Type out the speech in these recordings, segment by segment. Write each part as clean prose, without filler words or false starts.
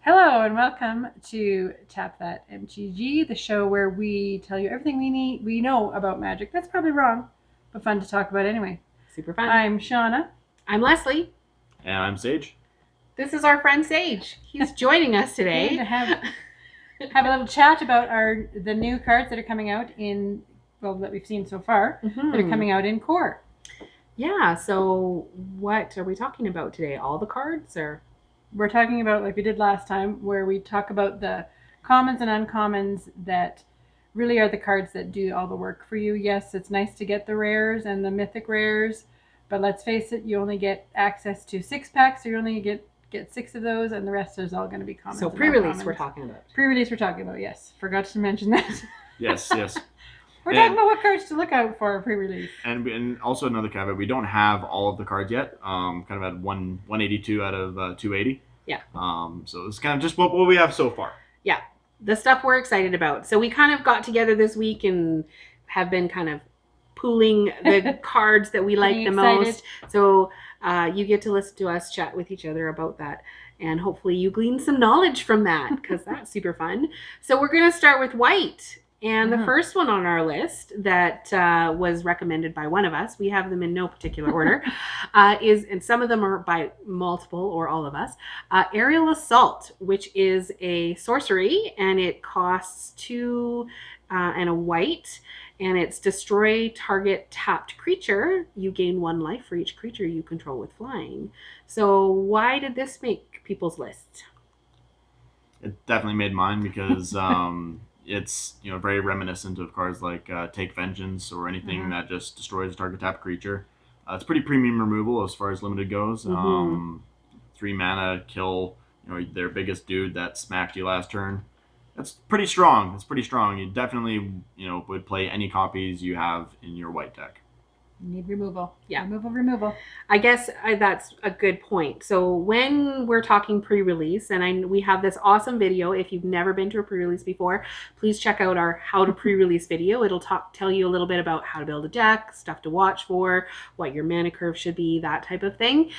Hello and welcome to Tap That MTG, the show where we tell you everything we know about magic. That's probably wrong, but fun to talk about anyway. Super fun. I'm Shawna. I'm Lesley. And I'm Sage. This is our friend Sage. He's joining us today to have a little chat about the new cards that are coming out that we've seen so far that are coming out in core. Yeah. So what are we talking about today? All the cards, or we're talking about, like we did last time, where we talk about the commons and uncommons that really are the cards that do all the work for you. Yes, it's nice to get the rares and the mythic rares, but let's face it, you only get access to 6-packs, so you only get 6 of those, and the rest is all going to be commons. So pre-release we're talking about. Pre-release we're talking about, yes. Forgot to mention that. Yes. We're talking about what cards to look out for pre-release. And also another caveat, we don't have all of the cards yet. Kind of at 182 out of 280. Yeah. So it's kind of just what we have so far. Yeah. The stuff we're excited about. So we kind of got together this week and have been kind of pooling the cards that we like the most. So you get to listen to us chat with each other about that. And hopefully you glean some knowledge from that because that's super fun. So we're going to start with white. And the first one on our list that was recommended by one of us, we have them in no particular order, and some of them are by multiple or all of us, Aerial Assault, which is a sorcery, and it costs 2 and a white, and it's destroy target tapped creature. You gain 1 life for each creature you control with flying. So why did this make people's list? It definitely made mine because... it's very reminiscent of cards like Take Vengeance or anything that just destroys a target tap creature. It's pretty premium removal as far as limited goes. 3 mana, kill their biggest dude that smacked you last turn. That's pretty strong. You definitely would play any copies you have in your white deck. You need removal. Yeah. Removal. I guess that's a good point. So when we're talking pre-release, and we have this awesome video. If you've never been to a pre-release before, please check out our how to pre-release video. It'll tell you a little bit about how to build a deck, stuff to watch for, what your mana curve should be, that type of thing.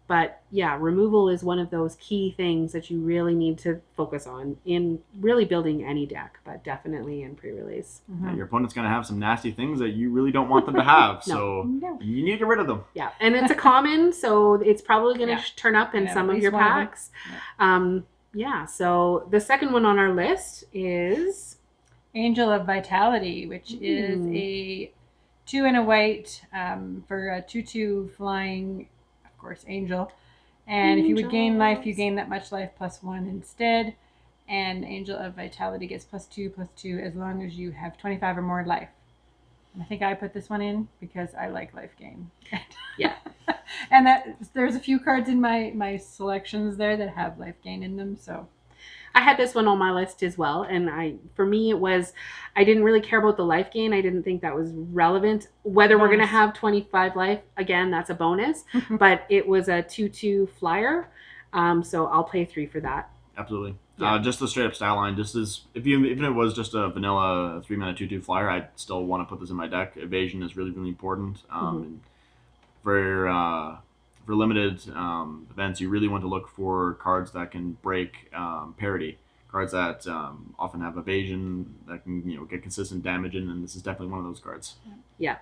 But yeah, removal is one of those key things that you really need to focus on in really building any deck, but definitely in pre-release. Yeah, your opponent's going to have some nasty things that you really don't want them to have, so you need to get rid of them. Yeah, and it's a common, so it's probably going to turn up in some of your packs. So the second one on our list is Angel of Vitality, which is a 2 and a white for a 2/2 flying, of course, angel. And if you would gain life, you gain that much life +1 instead. And Angel of Vitality gets +2/+2 as long as you have 25 or more life. And I think I put this one in because I like life gain. Yeah. And there's a few cards in my selections there that have life gain in them, so I had this one on my list as well, and for me it was, I didn't really care about the life gain. I didn't think that was relevant. Whether we're going to have 25 life, again, that's a bonus, but it was a 2/2 flyer, so I'll play 3 for that. Absolutely. Yeah. Just the straight up style line, just as even if it was just a vanilla 3 mana 2/2 flyer, I'd still want to put this in my deck. Evasion is really, really important. For limited events, you really want to look for cards that can break parity. Cards that often have evasion, that can get consistent damage in, and this is definitely one of those cards. Yeah.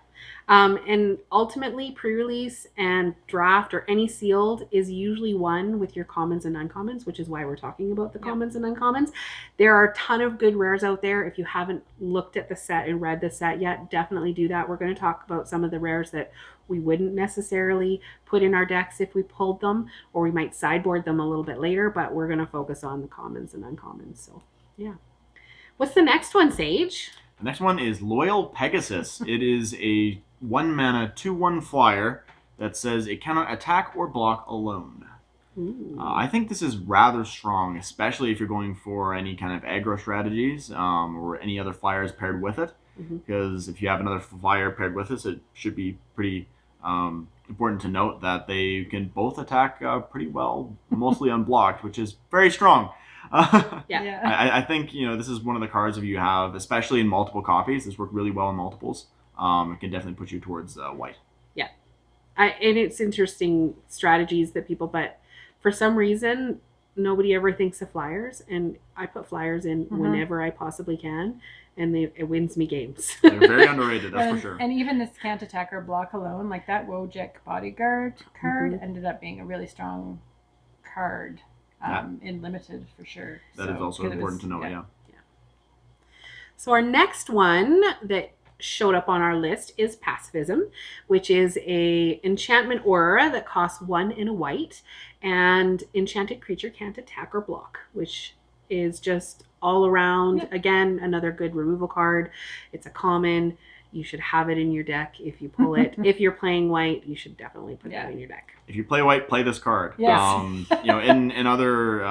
And ultimately, pre-release and draft or any sealed is usually won with your commons and uncommons, which is why we're talking about the commons and uncommons. There are a ton of good rares out there. If you haven't looked at the set and read the set yet, definitely do that. We're going to talk about some of the rares that we wouldn't necessarily put in our decks if we pulled them, or we might sideboard them a little bit later, but we're going to focus on the commons and uncommons. So, yeah. What's the next one, Sage? The next one is Loyal Pegasus. It is a 1 mana 2/1 flyer that says it cannot attack or block alone. I think this is rather strong, especially if you're going for any kind of aggro strategies or any other flyers paired with it. Because if you have another flyer paired with this, it should be pretty important to note that they can both attack pretty well, mostly unblocked, which is very strong. I think this is one of the cards if you have, especially in multiple copies, this work really well in multiples. It can definitely put you towards white. And it's interesting strategies that people, but for some reason nobody ever thinks of flyers, and I put flyers in whenever I possibly can, and it wins me games. They're very underrated, that's for sure. And even this can't attack or block alone, like that Wojek bodyguard card ended up being a really strong card in limited for sure. That is also important to know, yeah. So our next one that showed up on our list is Pacifism, which is a enchantment aura that costs 1 and a white, and enchanted creature can't attack or block, which is just all around, again, another good removal card. It's a common. You should have it in your deck if you pull it. If you're playing white, you should definitely put that in your deck. If you play white, play this card. Yes. In other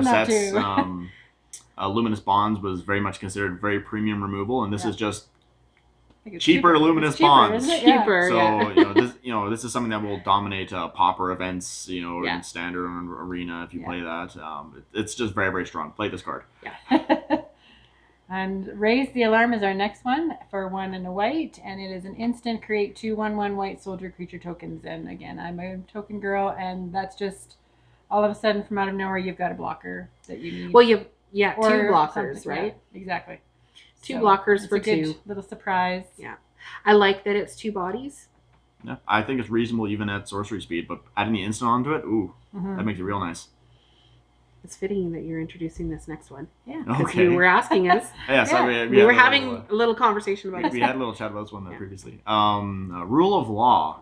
sets, Luminous Bonds was very much considered very premium removal, and this is just cheaper Luminous Bonds. Isn't it? Cheaper, So this is something that will dominate pauper events, in standard and arena if you play that. It's just very, very strong. Play this card. Yeah. And Raise the Alarm is our next one for 1 and a white, and it is an instant create 2/1/1 white soldier creature tokens. And again, I'm a token girl, and that's just all of a sudden from out of nowhere you've got a blocker that you need. Well, two blockers, right? Yeah, exactly. Two blockers for a good 2. Little surprise. Yeah, I like that it's 2 bodies. Yeah, I think it's reasonable even at sorcery speed, but adding the instant onto it, that makes it real nice. It's fitting that you're introducing this next one. Yeah. Okay. You were asking us. We were having a little conversation about it. We had a little chat about this one previously. Rule of Law.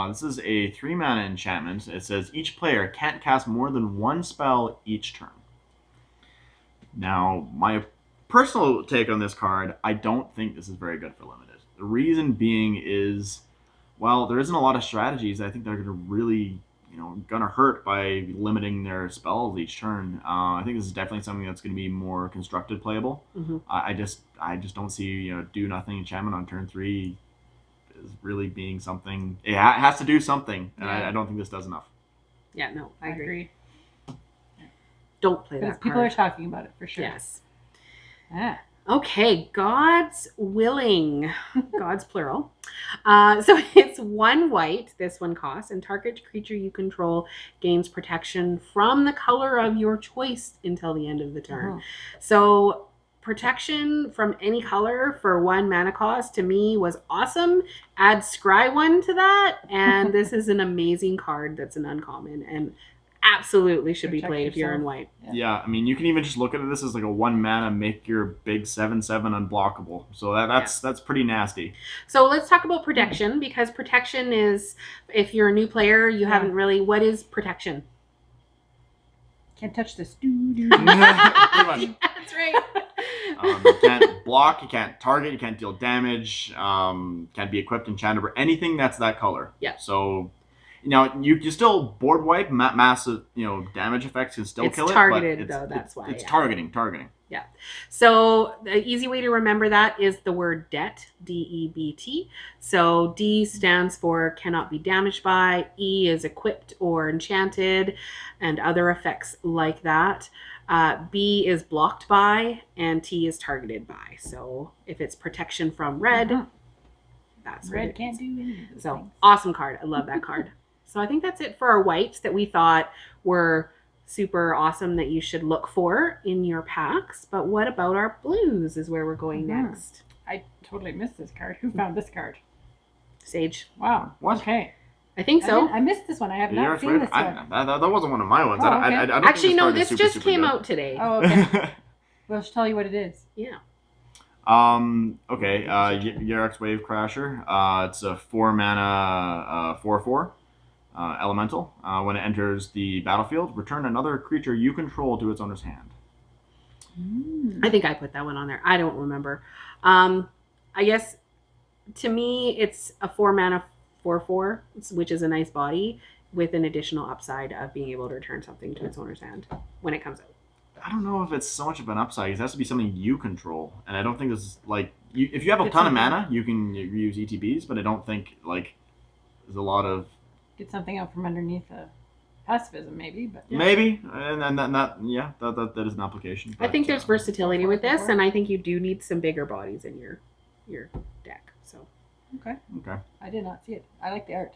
This is a 3-mana enchantment. It says each player can't cast more than 1 spell each turn. Now, my personal take on this card, I don't think this is very good for limited. The reason being is, well, there isn't a lot of strategies I think they're going to really gonna hurt by limiting their spells each turn. I think this is definitely something that's going to be more constructed playable. I just don't see do nothing enchantment on turn 3 is really being something. It has to do something, and I don't think this does enough. Yeah, no, I agree. Yeah. Don't play that card. People are talking about it for sure. Yes. Ah. Okay, God's Willing. God's plural. So it's 1 white, this one costs, and target creature you control gains protection from the color of your choice until the end of the turn. So protection from any color for 1 mana cost to me was awesome. Add Scry 1 to that, and this is an amazing card that's an uncommon and absolutely should be played if you're in white. Yeah, I mean, you can even just look at this as like a 1 mana, make your big 7/7 unblockable. So that's pretty nasty. So let's talk about protection, because protection is, if you're a new player, you haven't really. What is protection? Can't touch this. Pretty much. That's right. You can't block, you can't target, you can't deal damage, can't be equipped, enchanted, or anything that's that color. Yeah. So. You still board wipe, massive, damage effects can still kill it. It's targeted, though, that's why. It's targeting. Yeah. So the easy way to remember that is the word debt, D-E-B-T. So D stands for cannot be damaged by, E is equipped or enchanted, and other effects like that. B is blocked by, and T is targeted by. So if it's protection from red, that's what red can't do anything. So awesome card. I love that card. So I think that's it for our whites that we thought were super awesome that you should look for in your packs. But what about our blues is where we're going next. I totally missed this card. Who found this card? Sage. Wow. What? Okay. I think so. I missed this one. I have not seen this one. That wasn't one of my ones. Oh, okay. I don't Actually, think no, this this card is just super came good. out today. Oh, okay. We'll just tell you what it is. Yeah. Okay. Yarok's Wave Crasher. It's a 4 mana 4/4 elemental. When it enters the battlefield, return another creature you control to its owner's hand. I think I put that one on there. I don't remember. I guess to me it's a 4 mana 4/4, which is a nice body with an additional upside of being able to return something to its owner's hand when it comes out. I don't know if it's so much of an upside. It has to be something you control, and I don't think this is like if you have a ton of mana, you can use ETBs, but I don't think there's a lot of Get something out from underneath a pacifism, maybe, but maybe, and that is an application. But I think there's versatility with this, and I think you do need some bigger bodies in your deck. So okay. I did not see it. I like the art.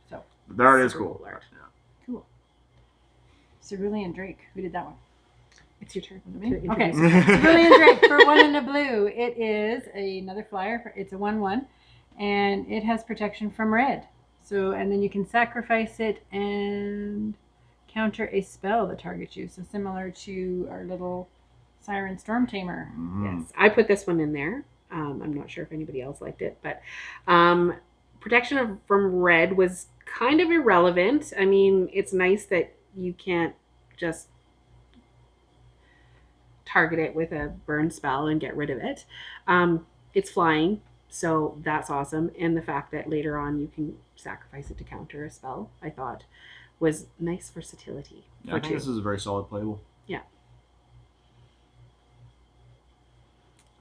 So the art is super cool. art. Yeah. Cool. Cerulean Drake. Who did that one? It's your turn. Me? Okay. Cerulean Drake for 1 and a blue. It is another flyer. It's a 1/1, and it has protection from red. So, and then you can sacrifice it and counter a spell that targets you. So similar to our little Siren Storm Tamer. Yes, I put this one in there. I'm not sure if anybody else liked it, but protection from red was kind of irrelevant. I mean, it's nice that you can't just target it with a burn spell and get rid of it. It's flying, so that's awesome. And the fact that later on you can sacrifice it to counter a spell, I thought was nice versatility. Yeah, I think this is a very solid playable. Yeah.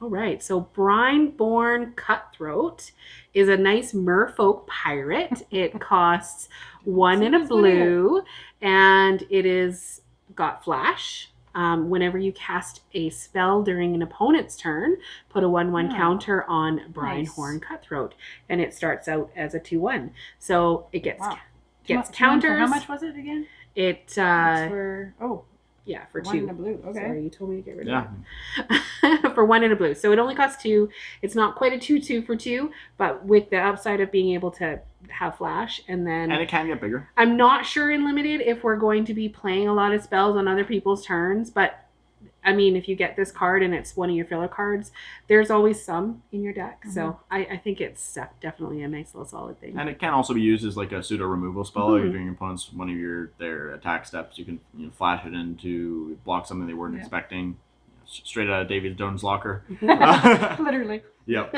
All right, so Brineborn Cutthroat is a nice merfolk pirate. It costs 1 and a blue, and it is got flash. Whenever you cast a spell during an opponent's turn, put a 1/1 counter on Brineborn Cutthroat, and it starts out as a 2/1. So it gets counters. For how much was it again? It's for for 1 2. and a blue. Okay. Sorry, you told me to get rid of it. For 1 and a blue. So it only costs 2. It's not quite a 2/2 for 2, but with the upside of being able to have flash, and it can get bigger. I'm not sure in limited if we're going to be playing a lot of spells on other people's turns, but I mean, if you get this card and it's one of your filler cards, there's always some in your deck. So I think it's definitely a nice little solid thing. And it can also be used as like a pseudo removal spell. If during your opponent's one of their attack steps, you can flash it in to block something they weren't expecting. Straight out of David Jones' locker. Literally. Yep.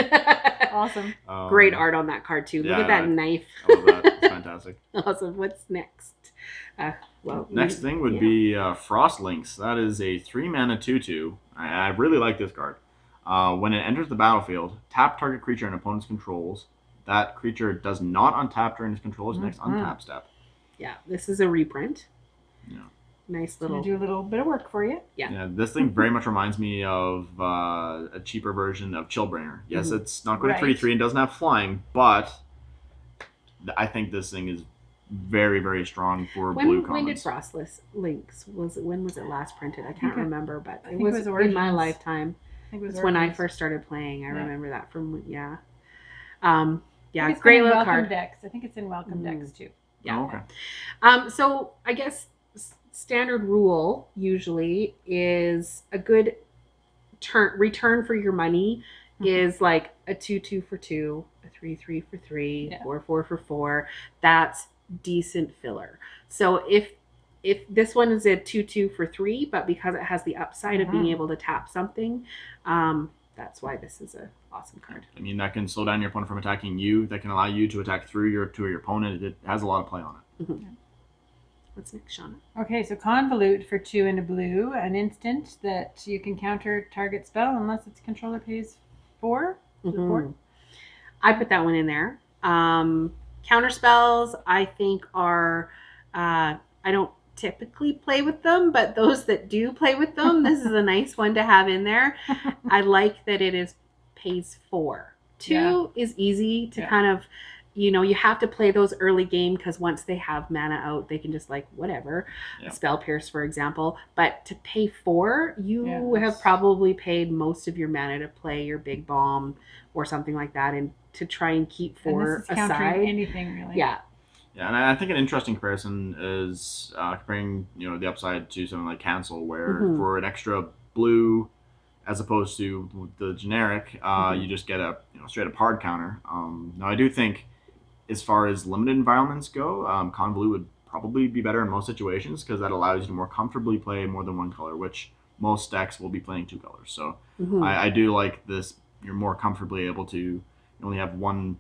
Awesome. Great art on that card too. Look at that knife. I love that. It's fantastic. Awesome. What's next? Next thing would be Frost Lynx. That is a 3-mana 2/2. I really like this card. When it enters the battlefield, tap target creature and opponent's controls. That creature does not untap during its controller's next untap step. Yeah, this is a reprint. Yeah. Nice little. Do a little bit of work for you. Yeah. This thing very much reminds me of a cheaper version of Chillbringer. Yes, it's not going to 3/3 and doesn't have flying, but I think this thing is very, very strong for blue commons. When did Frost Lynx when was it last printed? I can't remember, but it was Origins. in my lifetime. I think it was when I first started playing. I remember that from great little card. Decks. I think it's in welcome decks too. Yeah. Oh, okay. So I guess standard rule usually is a good return for your money is like a 2/2 for 2, a 3/3 for 3, 4/4 for 4. That's decent filler. So if this one is a 2/2 for 3, but because it has the upside of being able to tap something, that's why this is an awesome card. I mean, that can slow down your opponent from attacking you. That can allow you to attack through your opponent. It has a lot of play on it. Mm-hmm. What's next, Shawna? Okay, so Convolute for 2 and a blue, an instant that you can counter target spell unless its controller pays 4. I put that one in there. Counter spells, I think, are I don't typically play with them, but those that do play with them, this is a nice one to have in there. I like that it pays 4. 2 is easy to kind of, you have to play those early game because once they have mana out, they can just whatever. Spell Pierce, for example. But to pay 4, you have probably paid most of your mana to play your big bomb or something like that, and to try and keep 4 aside. Anything really. Yeah. Yeah, and I think an interesting comparison is comparing, the upside to something like Cancel, where for an extra blue, as opposed to the generic, you just get a straight up hard counter. Now I do think, as far as limited environments go, Convolute would probably be better in most situations because that allows you to more comfortably play more than one color, which most decks will be playing 2 colors. So I do like this. You're more comfortably able to. You only have one.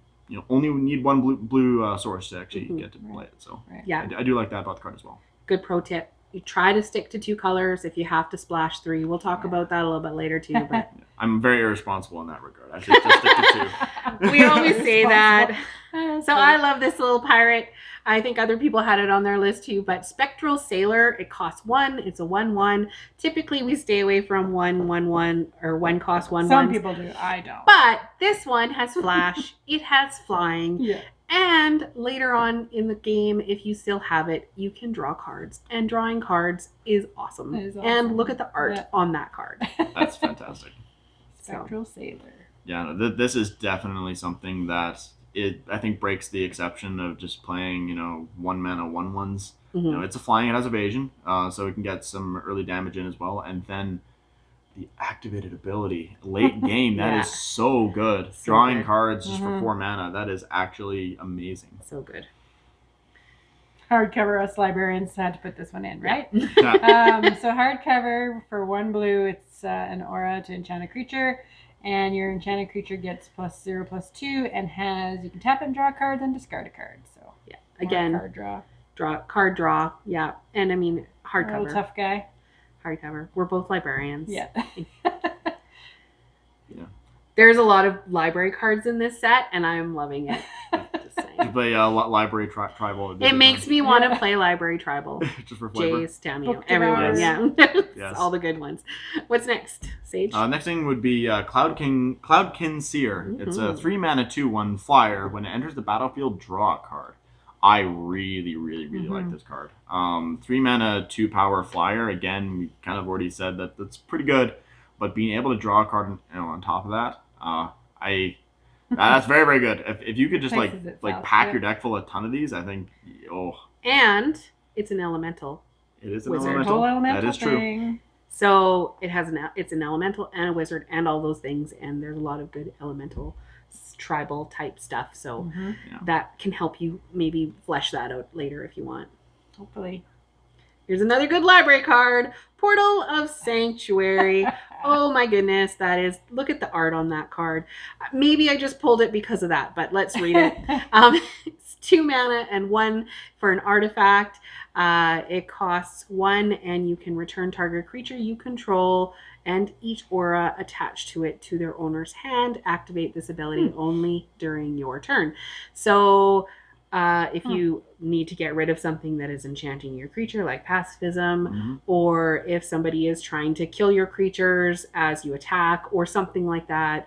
Only need one blue source to actually get to play it. So I do like that about the card as well. Good pro tip. You try to stick to 2 colors. If you have to splash 3, we'll talk about that a little bit later too. But I'm very irresponsible in that regard. I should just stick to 2. We always say that. So I love this little pirate. I think other people had it on their list too, but Spectral Sailor, it costs 1. It's a 1/1. Typically we stay away from 1/1 or 1 cost 1/1. Some people do. I don't. But this one has flash. It has flying. And later on in the game, if you still have it, you can draw cards. And drawing cards is awesome. It is awesome. And look at the art on that card. That's fantastic. Spectral Sailor. Yeah, this is definitely something that I think breaks the exception of just playing, 1-mana 1/1s. Mm-hmm. It's a flying, it has evasion, so it can get some early damage in as well. And then the activated ability late game, that is so good. So Drawing good. cards just for 4 mana, that is actually amazing. So good. Hardcover, us librarians had to put this one in, right? Yeah. So hardcover for 1 blue, it's an aura to enchant a creature, and your enchanted creature gets +0/+2 and you can tap it and draw a card, then discard a card. So yeah, again, card draw. Yeah, and I mean hardcover. A little tough guy. Hardcover. We're both librarians. Yeah. Yeah. There's a lot of library cards in this set, and I'm loving it. Just saying. You play library tribal. It makes me want to play library tribal. Just for flavor. Jace, Tamio, Book everyone. Devour. Yeah. Yes. All the good ones. What's next, Sage? Next thing would be Cloudkin Seer. Mm-hmm. It's a 3-mana 2/1 flyer. When it enters the battlefield, draw a card. I really, really, really like this card. 3-mana 2-power flyer. Again, we kind of already said that that's pretty good, but being able to draw a card on top of that, that's very, very good. If you could just pack your deck full of a ton of these, I think. And it's an elemental. It is an wizard. elemental. Elemental That is true. thing. So it's an elemental and a wizard and all those things, and there's a lot of good elemental tribal type stuff. So that can help you maybe flesh that out later if you want. Hopefully. Here's another good library card, Portal of Sanctuary. Oh my goodness, look at the art on that card. Maybe I just pulled it because of that, but let's read it. It's 2 mana and 1 for an artifact. It costs 1, and you can return target creature you control and each aura attached to it to their owner's hand. Activate this ability only during your turn. So if you need to get rid of something that is enchanting your creature, like pacifism, or if somebody is trying to kill your creatures as you attack or something like that,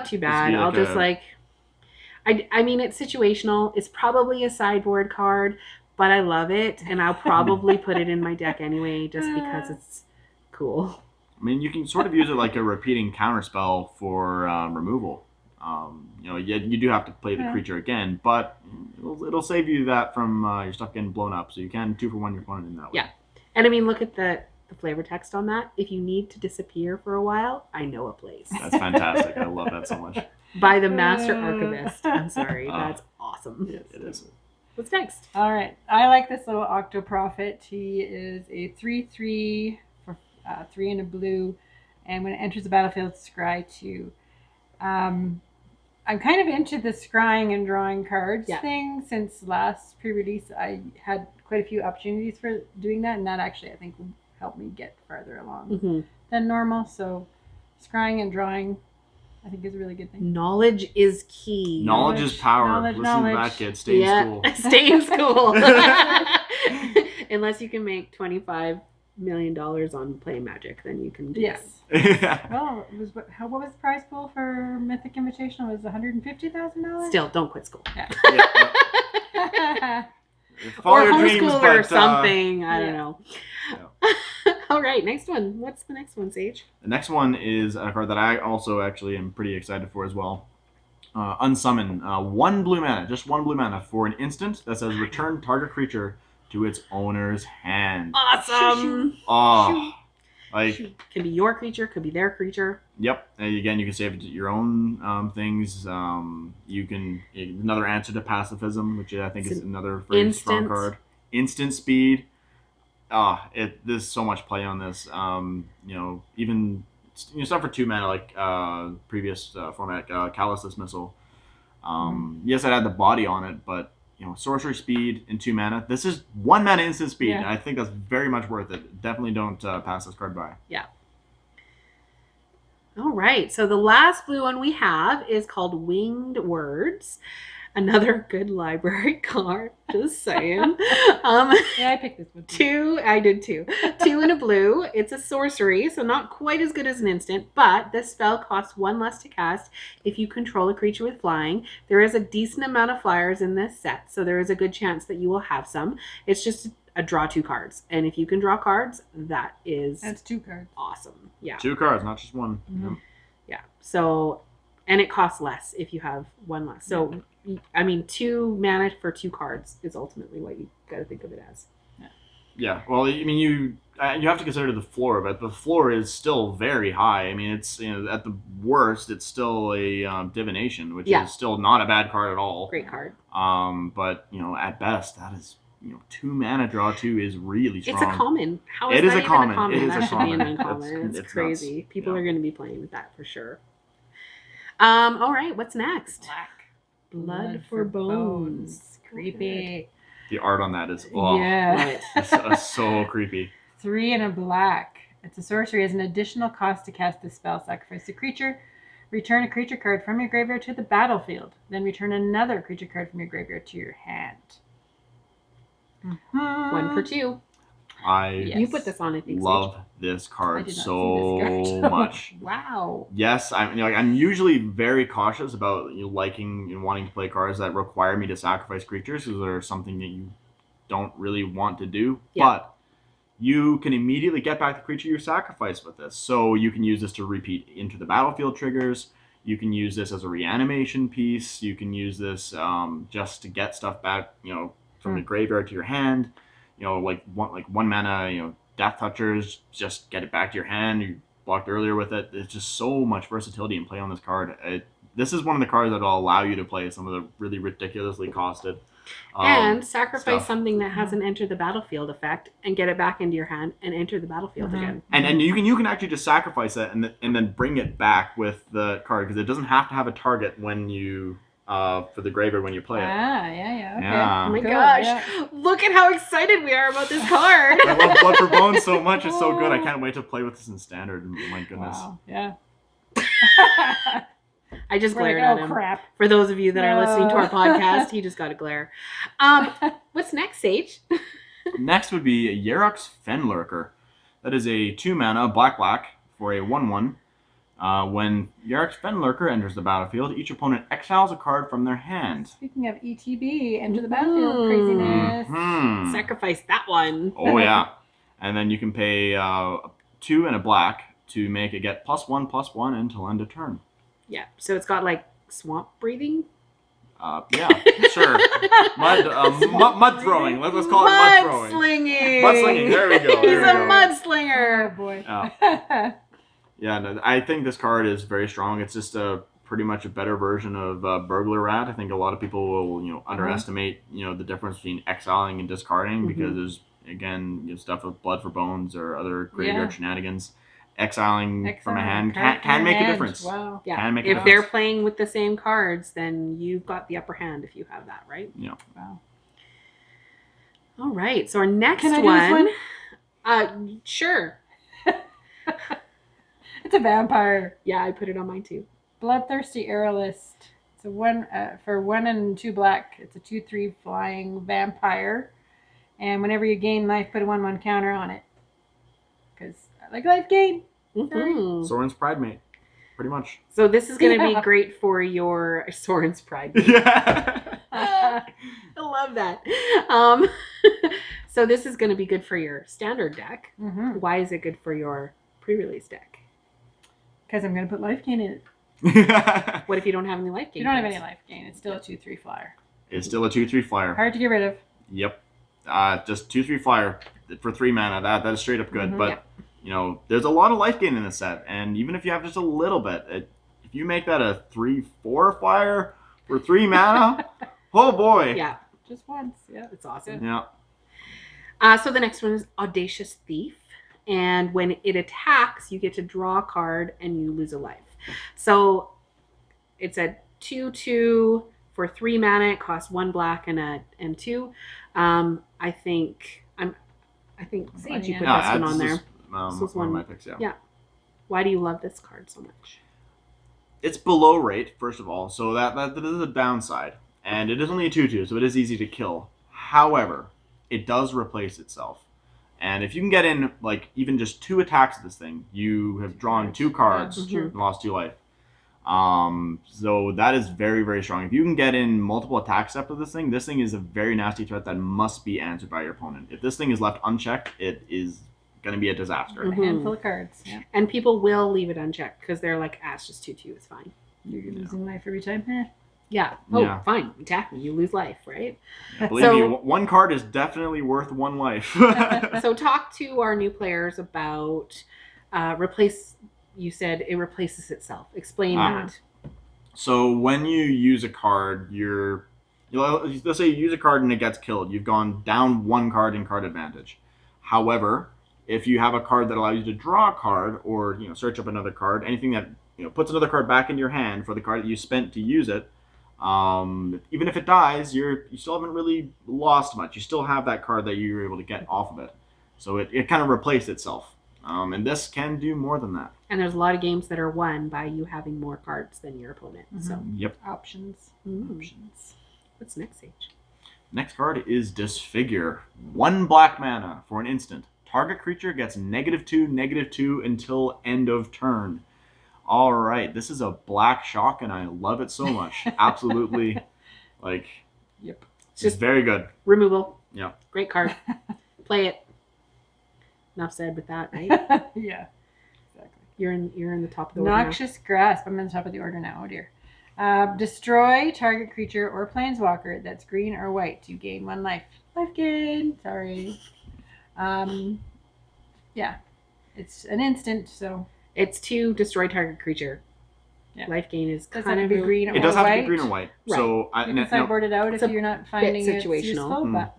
too bad. I'll just I mean, it's situational. It's probably a sideboard card, but I love it, and I'll probably put it in my deck anyway just because it's cool. I mean, you can sort of use it like a repeating counterspell for removal. You do have to play the creature again, but it'll save you that from your stuff getting blown up. So you can 2-for-1 your opponent in that way. Yeah, and I mean, look at the flavor text on that. If you need to disappear for a while, I know a place. That's fantastic. I love that so much. By the Master Archivist. I'm sorry, that's awesome. Yeah, it is. What's next? All right, I like this little Octoprophet. He is a 3/3 for 3 and a blue, and when it enters the battlefield, scry 2. I'm kind of into the scrying and drawing cards thing. Since last pre-release, I had quite a few opportunities for doing that, and that actually, I think, will help me get farther along than normal. So scrying and drawing, I think, is a really good thing. Knowledge is key. Knowledge is power. Knowledge. Listen to that, kid. Stay in school. Stay in school. Unless you can make $25 million on playing Magic, then you can do Yes. that. Well, what was the prize pool for Mythic Invitational? It was $150,000. Still, don't quit school. Yeah. Follow Or your homeschool dreams, or but, something. I don't know. All right, next one. What's the next one, Sage? The next one is a card that I also actually am pretty excited for as well. Unsummon. 1 blue mana, just 1 blue mana for an instant that says return target creature to its owner's hand. Awesome. Oh, Could be your creature, could be their creature. Yep. And again, you can save it to your own things. You can another answer to pacifism, which I think is another very strong card. Instant speed. There's so much play on this. Even stuff for 2 mana like previous format, Callous Dismissal. Yes, it had the body on it, but sorcery speed and 2 mana. This is 1 mana instant speed. Yeah. And I think that's very much worth it. Definitely don't pass this card by. Yeah. All right. So the last blue one we have is called Winged Words. Another good library card. Just saying. Yeah, I picked this one. Two, I did too. Two in a blue. It's a sorcery, so not quite as good as an instant, but this spell costs one less to cast if you control a creature with flying. There is a decent amount of flyers in this set, so there is a good chance that you will have some. It's just a draw 2 cards. And if you can draw cards, That's 2 cards. awesome. Yeah. 2 cards, not just one. Mhm. Yeah. So, and it costs less if you have one less. So, I mean, 2 mana for 2 cards is ultimately what you got to think of it as. Yeah. Well, I mean, you have to consider the floor of it. The floor is still very high. I mean, it's at the worst, it's still a divination, which is still not a bad card at all. Great card. But at best, that is 2 mana draw 2 is really strong. It's a common. How is It that is a even common. a common? It is That a should be an common. uncommon. It's crazy. nuts. People Yeah. are going to be playing with that for sure. All right. What's next? Black. Blood for bones. Creepy. The art on that is Yeah. it's so creepy. 3 and a black. It's a sorcery. As an additional cost to cast this spell, sacrifice a creature. Return a creature card from your graveyard to the battlefield. Then return another creature card from your graveyard to your hand. 1 for 2. I You put this on, I think. love this I card did not so see this card. much. Wow. Yes, I'm usually very cautious about liking and wanting to play cards that require me to sacrifice creatures because they're something that you don't really want to do. Yeah. But you can immediately get back the creature you sacrificed with this. So you can use this to repeat into the battlefield triggers. You can use this as a reanimation piece. You can use this just to get stuff back, from the graveyard to your hand. Like one mana, Death Touchers, just get it back to your hand. You blocked earlier with it. There's just so much versatility in play on this card. This is one of the cards that will allow you to play some of the really ridiculously costed. And sacrifice stuff. something that hasn't entered the battlefield effect and get it back into your hand and enter the battlefield again. And you can actually just sacrifice it and then bring it back with the card because it doesn't have to have a target when you for the graveyard when you play it. Yeah. Okay. Yeah. Oh my Cool, gosh. yeah. Look at how excited we are about this card. I love Blood for Bones so much. It's so good. I can't wait to play with this in Standard. My goodness. Wow. Yeah. I just We're glared like, at oh him. crap. For those of you that are listening to our No. podcast, he just got a glare. What's next, Sage? Next would be Yerok's Fenlurker. That is a 2 mana black for a 1/1. When Yerok's Fenlurker enters the battlefield, each opponent exiles a card from their hand. Speaking of ETB, enter the battlefield craziness. Mhm. Sacrifice that one. Oh yeah, and then you can pay 2 and a black to make it get +1/+1 until end of turn. Yeah. So it's got like swamp breathing. Yeah, sure. Mud throwing. Let's call it mud throwing. Mudslinging. Mudslinging. There we go. He's there we a go. Oh mudslinger. boy. Yeah. Yeah, no, I think this card is very strong. It's just pretty much a better version of Burglar Rat. I think a lot of people will underestimate the difference between exiling and discarding because there's again stuff with Blood for Bones or other graveyard shenanigans. Exiling from a hand can make a difference. Wow. Yeah. Can make a If difference. they're playing with the same cards, then you've got the upper hand if you have that, right? Yeah. Wow. All right. So our next Can I one. do this Sure. It's a vampire. Yeah, I put it on mine too. Bloodthirsty Aerolist. It's a 1 for 1 and 2 black. It's a 2/3 flying vampire. And whenever you gain life, put a 1/1 counter on it. Because I like life gain. Mhm. Soren's Pride Mate. Pretty much. So this is going to Yeah. be great for your Soren's Pride. Yeah. I love that. So this is going to be good for your standard deck. Mm-hmm. Why is it good for your pre-release deck? Because I'm going to put life gain in it. What if you don't have any life gain? You don't have cards? any life gain. It's still a 2/3 flyer. It's still a 2/3 flyer. Hard to get rid of. Yep. Just 2/3 flyer for 3 mana. That is straight up good. Mhm. But there's a lot of life gain in this set, and even if you have just a little bit, if you make that a 3/4 flyer for 3 mana, oh boy. Yeah, Just once. Yeah. it's awesome. Yeah. So the next one is Audacious Thief. And when it attacks, you get to draw a card and you lose a life. So it's a 2/2 for 3 mana. It costs 1 black and 2. I think Sage, you put No, this one on there. This was one of my picks. Yeah. Yeah. Why do you love this card so much? It's below rate, first of all, so that is a downside. And it is only a 2/2, so it is easy to kill. However, it does replace itself. And if you can get in, like, even just 2 attacks of this thing, you have drawn 2 cards Yeah, and lost 2 life. So that is very, very strong. If you can get in multiple attacks after this thing is a very nasty threat that must be answered by your opponent. If this thing is left unchecked, it is going to be a disaster. A handful of cards. Yeah. And people will leave it unchecked because they're like, it's just 2/2, it's fine. You're losing life every time. Yeah. Fine. Attack me. You lose life, right? Yeah, believe me, 1 card is definitely worth 1 life. So talk to our new players about replace. You said it replaces itself. Explain that. So when you use a card, let's say you use a card and it gets killed. You've gone down 1 card in card advantage. However, if you have a card that allows you to draw a card or search up another card, anything that puts another card back in your hand for the card that you spent to use it, even if it dies, you still haven't really lost much. You still have that card that you were able to get off of it. So it kind of replaced itself. And this can do more than that. And there's a lot of games that are won by you having more cards than your opponent. Mm-hmm. So yep. Options. What's next, Sage? Next card is Disfigure. 1 black mana for an instant. Target creature gets -2/-2 until end of turn. All right, this is a black shock, and I love it so much. Absolutely, Yep. It's just very good. Removal. Yeah. Great card. Play it. Enough said with that, right? Yeah. Exactly. You're in the top of the order. Noxious Grasp. I'm in the top of the order now. Oh dear. Destroy target creature or planeswalker that's green or white. You gain 1 life. Life gain. Sorry. Yeah. It's an instant, so. It's 2 destroy target creature. Yeah. Life gain is Does kind it of have to be green or white? It does have to be green or white. Right. So you can sideboard it out if you're not finding it situational. useful. But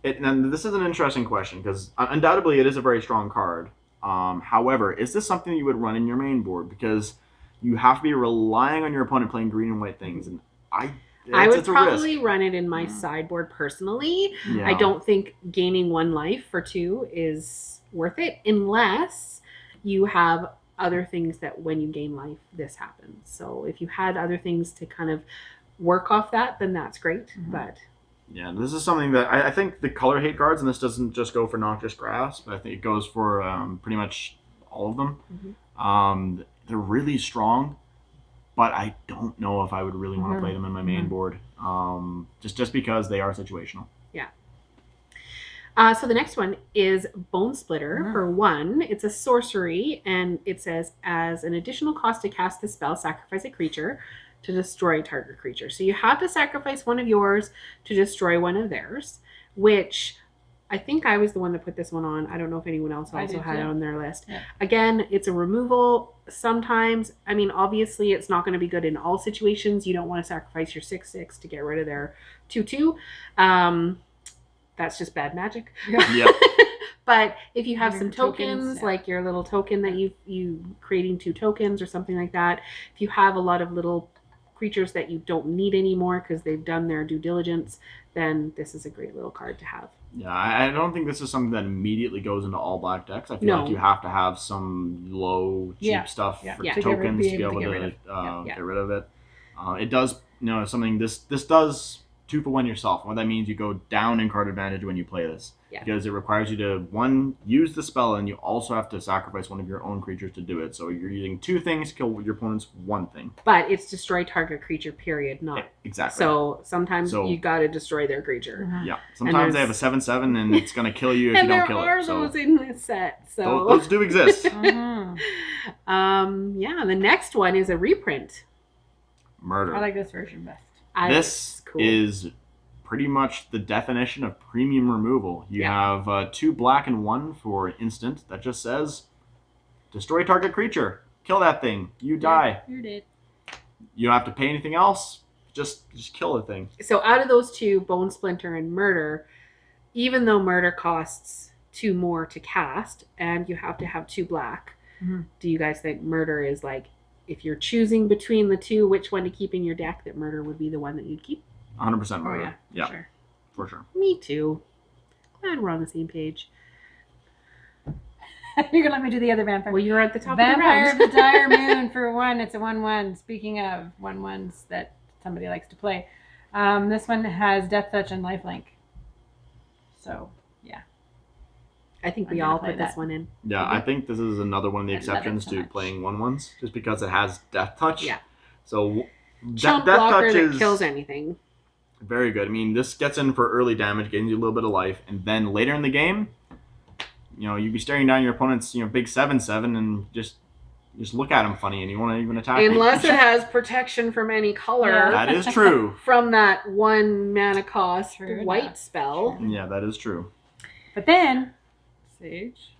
and this is an interesting question because undoubtedly it is a very strong card. However, is this something you would run in your main board? Because you have to be relying on your opponent playing green and white things, and I would probably run it in my sideboard personally. Yeah. I don't think gaining 1 life for 2 is worth it unless you have other things that when you gain life, this happens. So if you had other things to kind of work off that, then that's great. Mm-hmm. But yeah, this is something that I think the color hate cards, and this doesn't just go for Noxious Grasp, but I think it goes for pretty much all of them. Mm-hmm. They're really strong, but I don't know if I would really want to play them in my main board, just because they are situational. Yeah. So the next one is Bone Splitter for 1. It's a sorcery, and it says, as an additional cost to cast the spell, sacrifice a creature to destroy target creature. So you have to sacrifice one of yours to destroy one of theirs, which I think I was the one that put this one on. I don't know if anyone else also had it on their list. Yeah. Again, it's a removal. Sometimes, I mean, obviously it's not going to be good in all situations. You don't want to sacrifice your 6/6 to get rid of their 2/2. That's just bad magic. Yep. But if you have some tokens like your little token that you creating 2 tokens or something like that, if you have a lot of little creatures that you don't need anymore because they've done their due diligence, then this is a great little card to have. Yeah, I don't think this is something that immediately goes into all black decks. I feel like you have to have some low, cheap stuff for tokens to be able to get rid of it. It does, something, this does 2 for 1 yourself. What that means, you go down in card advantage when you play this. Yeah. Because it requires you to, 1, use the spell, and you also have to sacrifice one of your own creatures to do it. So you're using 2 things to kill your opponent's 1 thing. But it's destroy target creature, period, not... Exactly. So sometimes you got to destroy their creature. Yeah. Sometimes they have a 7/7, and it's going to kill you if you don't kill it. And there are those in this set. So those do exist. Yeah, the next one is a reprint. Murder. I like this version best. This is pretty much the definition of premium removal. You have 2 black and 1 for instant that just says, destroy target creature. Kill that thing. You die. You're dead. You don't have to pay anything else. Just kill the thing. So out of those 2, Bone Splinter and Murder, even though Murder costs 2 more to cast, and you have to have 2 black, do you guys think Murder is like, if you're choosing between the 2, which one to keep in your deck, that Murder would be the one that you'd keep? 100% Murder. Oh, yeah. Sure. For sure. Me too. Glad we're on the same page. You're gonna let me do the other vampire. Well, you're at the top Vampire of the of the Dire Moon for 1. It's a 1/1. Speaking of 1/1s that somebody likes to play, This one has Death Touch and Lifelink. So, yeah. I think I'm we gonna all play put this that. one in. Yeah, I think this is another one of the I love it exceptions so to much. playing 1/1s, just because it has Death Touch. Yeah. So Chump Death blocker Touch that is kills anything. very good. I mean, this gets in for early damage, getting you a little bit of life, and then later in the game, you'd be staring down your opponent's big 7/7 and just look at him funny, and you want to even attack him. Unless it has protection from any color. Yeah. That is true. From that 1 mana cost True white enough. spell. Yeah, that is true. But then, Sage.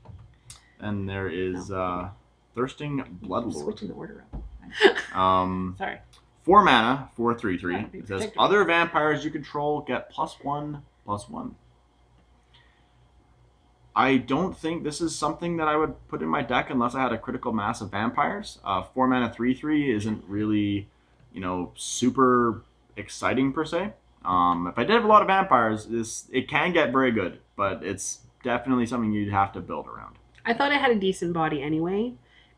And there is Thirsting Bloodlord. Switching the order up. Sorry. 4 mana for 3/3. That'd be It says predictable. other vampires you control get +1/+1. I don't think this is something that I would put in my deck unless I had a critical mass of vampires. 4 mana 3/3 isn't really, super exciting per se. If I did have a lot of vampires, it can get very good, but it's definitely something you'd have to build around. I thought it had a decent body anyway,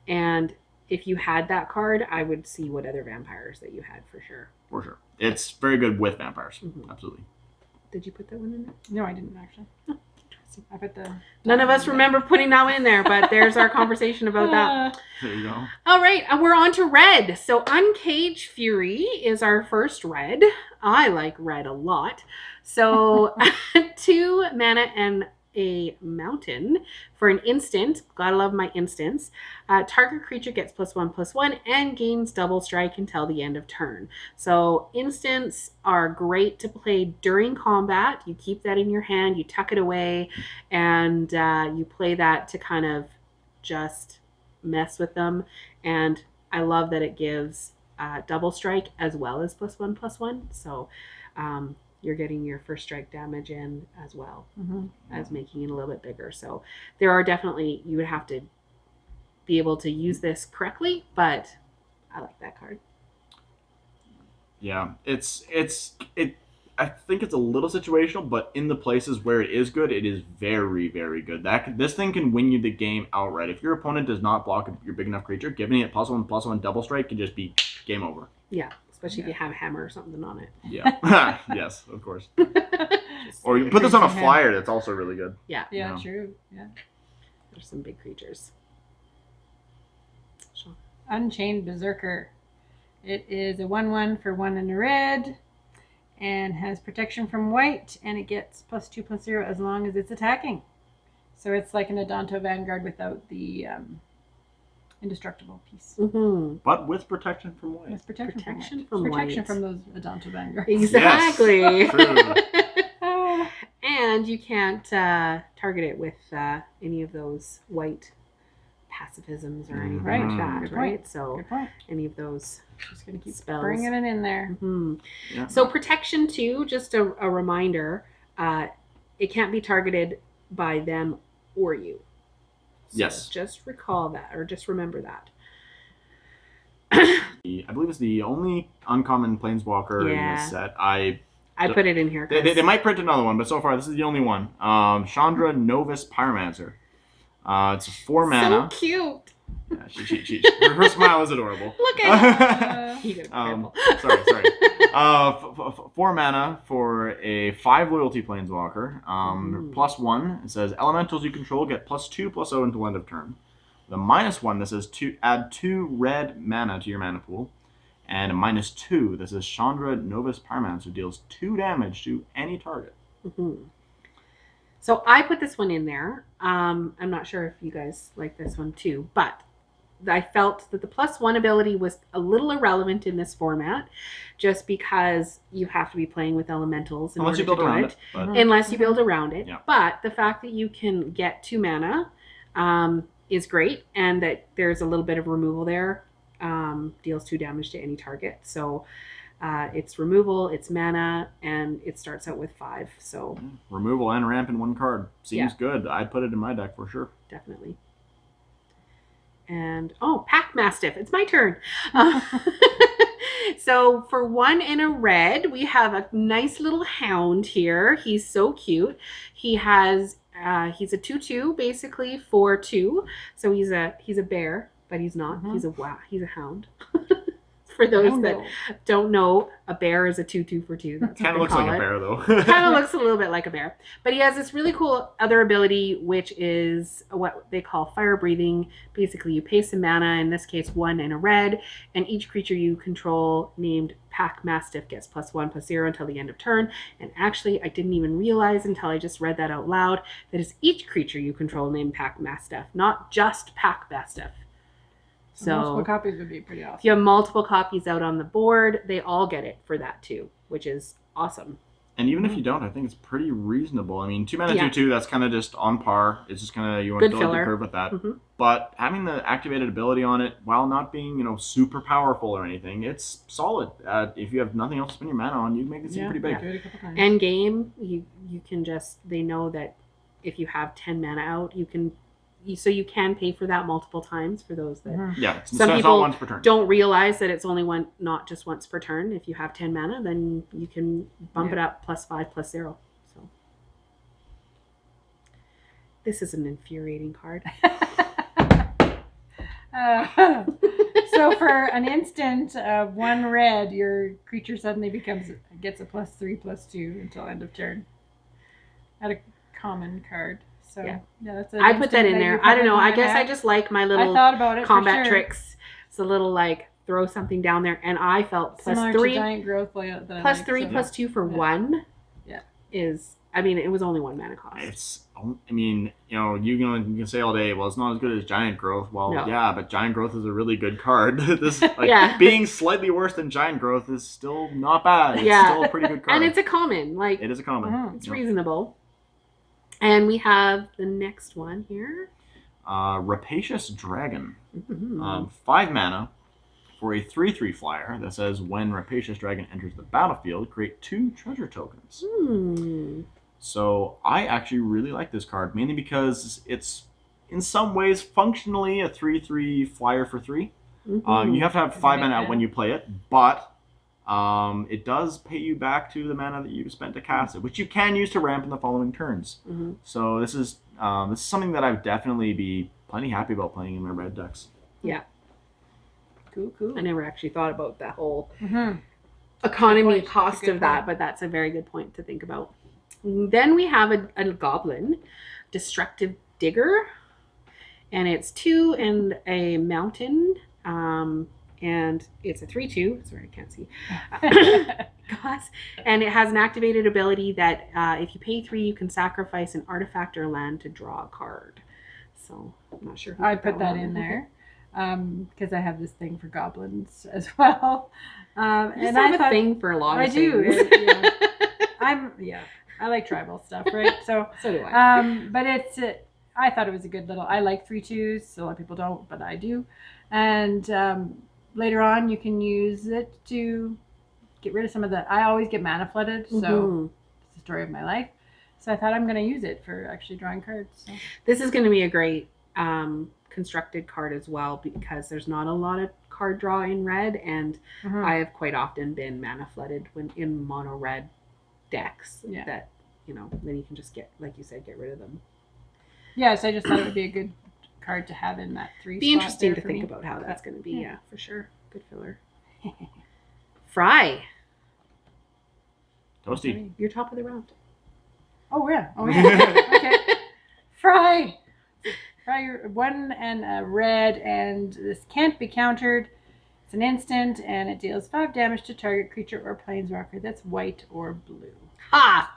and if you had that card, I would see what other vampires that you had for sure. For sure. It's very good with vampires. Mhm. Absolutely. Did you put that one in there? No, I didn't actually. Interesting. I put the. None of us remember putting that one in there, but there's our conversation about that. There you go. All right, we're on to red. So Uncaged Fury is our first red. I like red a lot. So 2 mana and a mountain for an instant. Gotta love my instants. Target creature gets +1/+1 and gains double strike until the end of turn. So instants are great to play during combat. You keep that in your hand, you tuck it away, and you play that to kind of just mess with them. And I love that it gives double strike as well as +1/+1. So you're getting your first strike damage in as well as making it a little bit bigger. So there are definitely, you would have to be able to use this correctly, but I like that card. Yeah, I think it's a little situational, but in the places where it is good, it is very, very good. This thing can win you the game outright. If your opponent does not block your big enough creature, giving it +1/+1 double strike can just be game over. Yeah, especially if you have hammer or something on it. Yeah. Yes, of course. Or you can put this on a flyer. That's also really good. Yeah. Yeah, Yeah. true. Yeah. There's some big creatures. Sure. Unchained Berserker. It is a 1/1 for 1 and a red, and has protection from white, and it gets +2/+0 as long as it's attacking. So it's like an Adanto Vanguard without the indestructible piece. Mm-hmm. But with protection from white. With protection Protection from white. from Protection white. from those Adanto Vanguards. Exactly. Yes, true. And you can't target it with any of those white pacifisms or anything Right. like that, Good right? point. So Good point. any of those Just gonna keep spells. bringing it in there. Mhm. Yeah. So protection too, just a reminder, it can't be targeted by them or you. So Yes. just recall that, or just remember that. I believe it's the only uncommon planeswalker in Yeah. this set. I put it in here. 'Cause They might print another one, but so far this is the only one. Chandra Novus Pyromancer. It's 4 mana. so cute. Yeah, her smile is adorable. Look at it. You gotta be careful. Sorry. 4 mana for a 5 loyalty planeswalker. +1. It says elementals you control get +2/+0 until end of turn. The -1 that says add 2 red mana to your mana pool. And a -2 that says Chandra Novus Pyromancer deals 2 damage to any target. Mm-hmm. So I put this one in there. I'm not sure if you guys like this one too, but I felt that the +1 ability was a little irrelevant in this format, just because you have to be playing with elementals in Unless you order build to do around it. it. But Unless you build around it. Yeah. But the fact that you can get 2 mana is great, and that there's a little bit of removal there. Deals 2 damage to any target. So it's removal, it's mana, and it starts out with 5. So removal and ramp in one card. Seems good. I'd put it in my deck for sure. definitely. And Pack Mastiff. It's my turn. So for 1 and a red, we have a nice little hound here. He's so cute. He has he's a 2/2 basically for 2. So he's a bear, but he's not. He's a hound. For those that don't know, a bear is a 2/2 for 2. That's kind of looks like a bear, though. Kind of looks a little bit like a bear. But he has this really cool other ability, which is what they call fire breathing. Basically, you pay some mana, in this case 1 and a red, and each creature you control named Pack Mastiff gets +1/+0 until the end of turn. And actually, I didn't even realize until I just read that out loud that it's each creature you control named Pack Mastiff, not just Pack Mastiff. So multiple copies would be pretty awesome. If you have multiple copies out on the board, they all get it for that too, which is awesome. And even if you don't, I think it's pretty reasonable. I mean, 2 mana 2/2, that's kind of just on par. It's just kind of, you want to fill the curve with that. Mm-hmm. But having the activated ability on it, while not being, super powerful or anything, it's solid. If you have nothing else to spend your mana on, you make it seem pretty big. End game, you can just, they know that if you have 10 mana out, you can pay for that multiple times for those that... Yeah, some people once per turn. Don't realize that it's only not just once per turn. If you have 10 mana, then you can bump it up +5/+0. So this is an infuriating card. So for an instant of 1 red, your creature suddenly gets a +3/+2 until end of turn. At a common card. So that's I put that in there. I don't know. I guess I just like my little combat tricks. It's a little throw something down there, and I felt +3 giant growth +2 for 1. Yeah, it was only 1 mana cost. You can say all day, well, it's not as good as giant growth. Well, yeah, but giant growth is a really good card. Being slightly worse than giant growth is still not bad. It's still a pretty good card, and it's a common. It is a common. It's reasonable. And we have the next one here. Rapacious Dragon. 5 mana for a 3/3 flyer that says when Rapacious Dragon enters the battlefield, create 2 treasure tokens. So I actually really like this card, mainly because it's in some ways functionally a 3/3 flyer for 3. You have to have 5 mana when you play it, but it does pay you back to the mana that you spent to cast it, which you can use to ramp in the following turns. So this is something that I'd definitely be plenty happy about playing in my red decks. Yeah. Cool. I never actually thought about that whole economy cost of that, but that's a very good point to think about. Then we have a goblin, Destructive Digger, and it's 2 and a mountain. And it's a 3/2. Sorry, I can't see. And it has an activated ability that if you pay 3, you can sacrifice an artifact or land to draw a card. So I'm not sure. I put that in there because I have this thing for goblins as well. And I have a thing for a lot of things. I do. I like tribal stuff, right? So do I. But I thought it was a good little. I like 3/2s. A lot of people don't, but I do. And later on, you can use it to get rid of some of the... I always get mana flooded, so it's the story of my life. So I thought I'm going to use it for actually drawing cards. So. This is going to be a great constructed card as well, because there's not a lot of card draw in red, and I have quite often been mana flooded when in mono red decks. That then you can just get, like you said, get rid of them. Yeah, so I just thought it would be a good card to have in that 3 Be interesting to think about how that's going to be. Yeah, for sure. Good filler. Fry. Toasty. You're top of the round. Oh yeah. Okay. Fry. Fry, 1 and a red, and this can't be countered. It's an instant, and it deals 5 damage to target creature or planeswalker that's white or blue. Ha!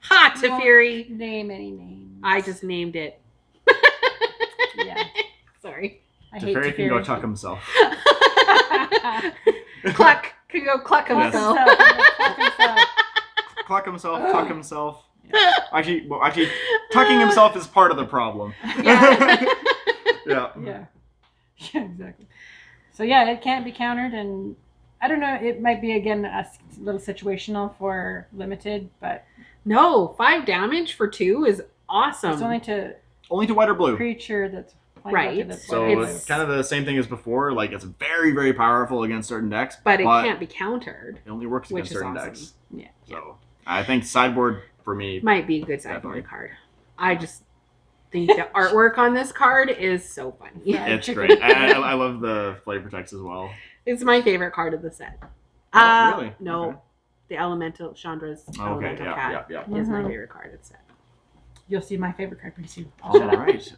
Ha, Teferi. Name any names. I just named it. Yeah. Sorry. Teferi can go tuck himself. Cluck. Can go cluck himself. Cluck himself, tuck himself. Yeah. Actually, tucking himself is part of the problem. Yeah, exactly. So yeah, it can't be countered, and I don't know, it might be again a little situational for limited, but no, 5 damage for 2 is awesome. It's only to white or blue creature that's right. So it's kind of the same thing as before. It's very, very powerful against certain decks, but it can't be countered. It only works against certain decks. Yeah. So I think sideboard for me might be a good sideboard card. I just think the artwork on this card is so funny. It's great. I love the flavor text as well. It's my favorite card of the set. Oh, really? No. Okay. The Elemental, Chandra's Okay, Elemental Cat is my favorite card of the set. You'll see my favorite card pretty soon. All right.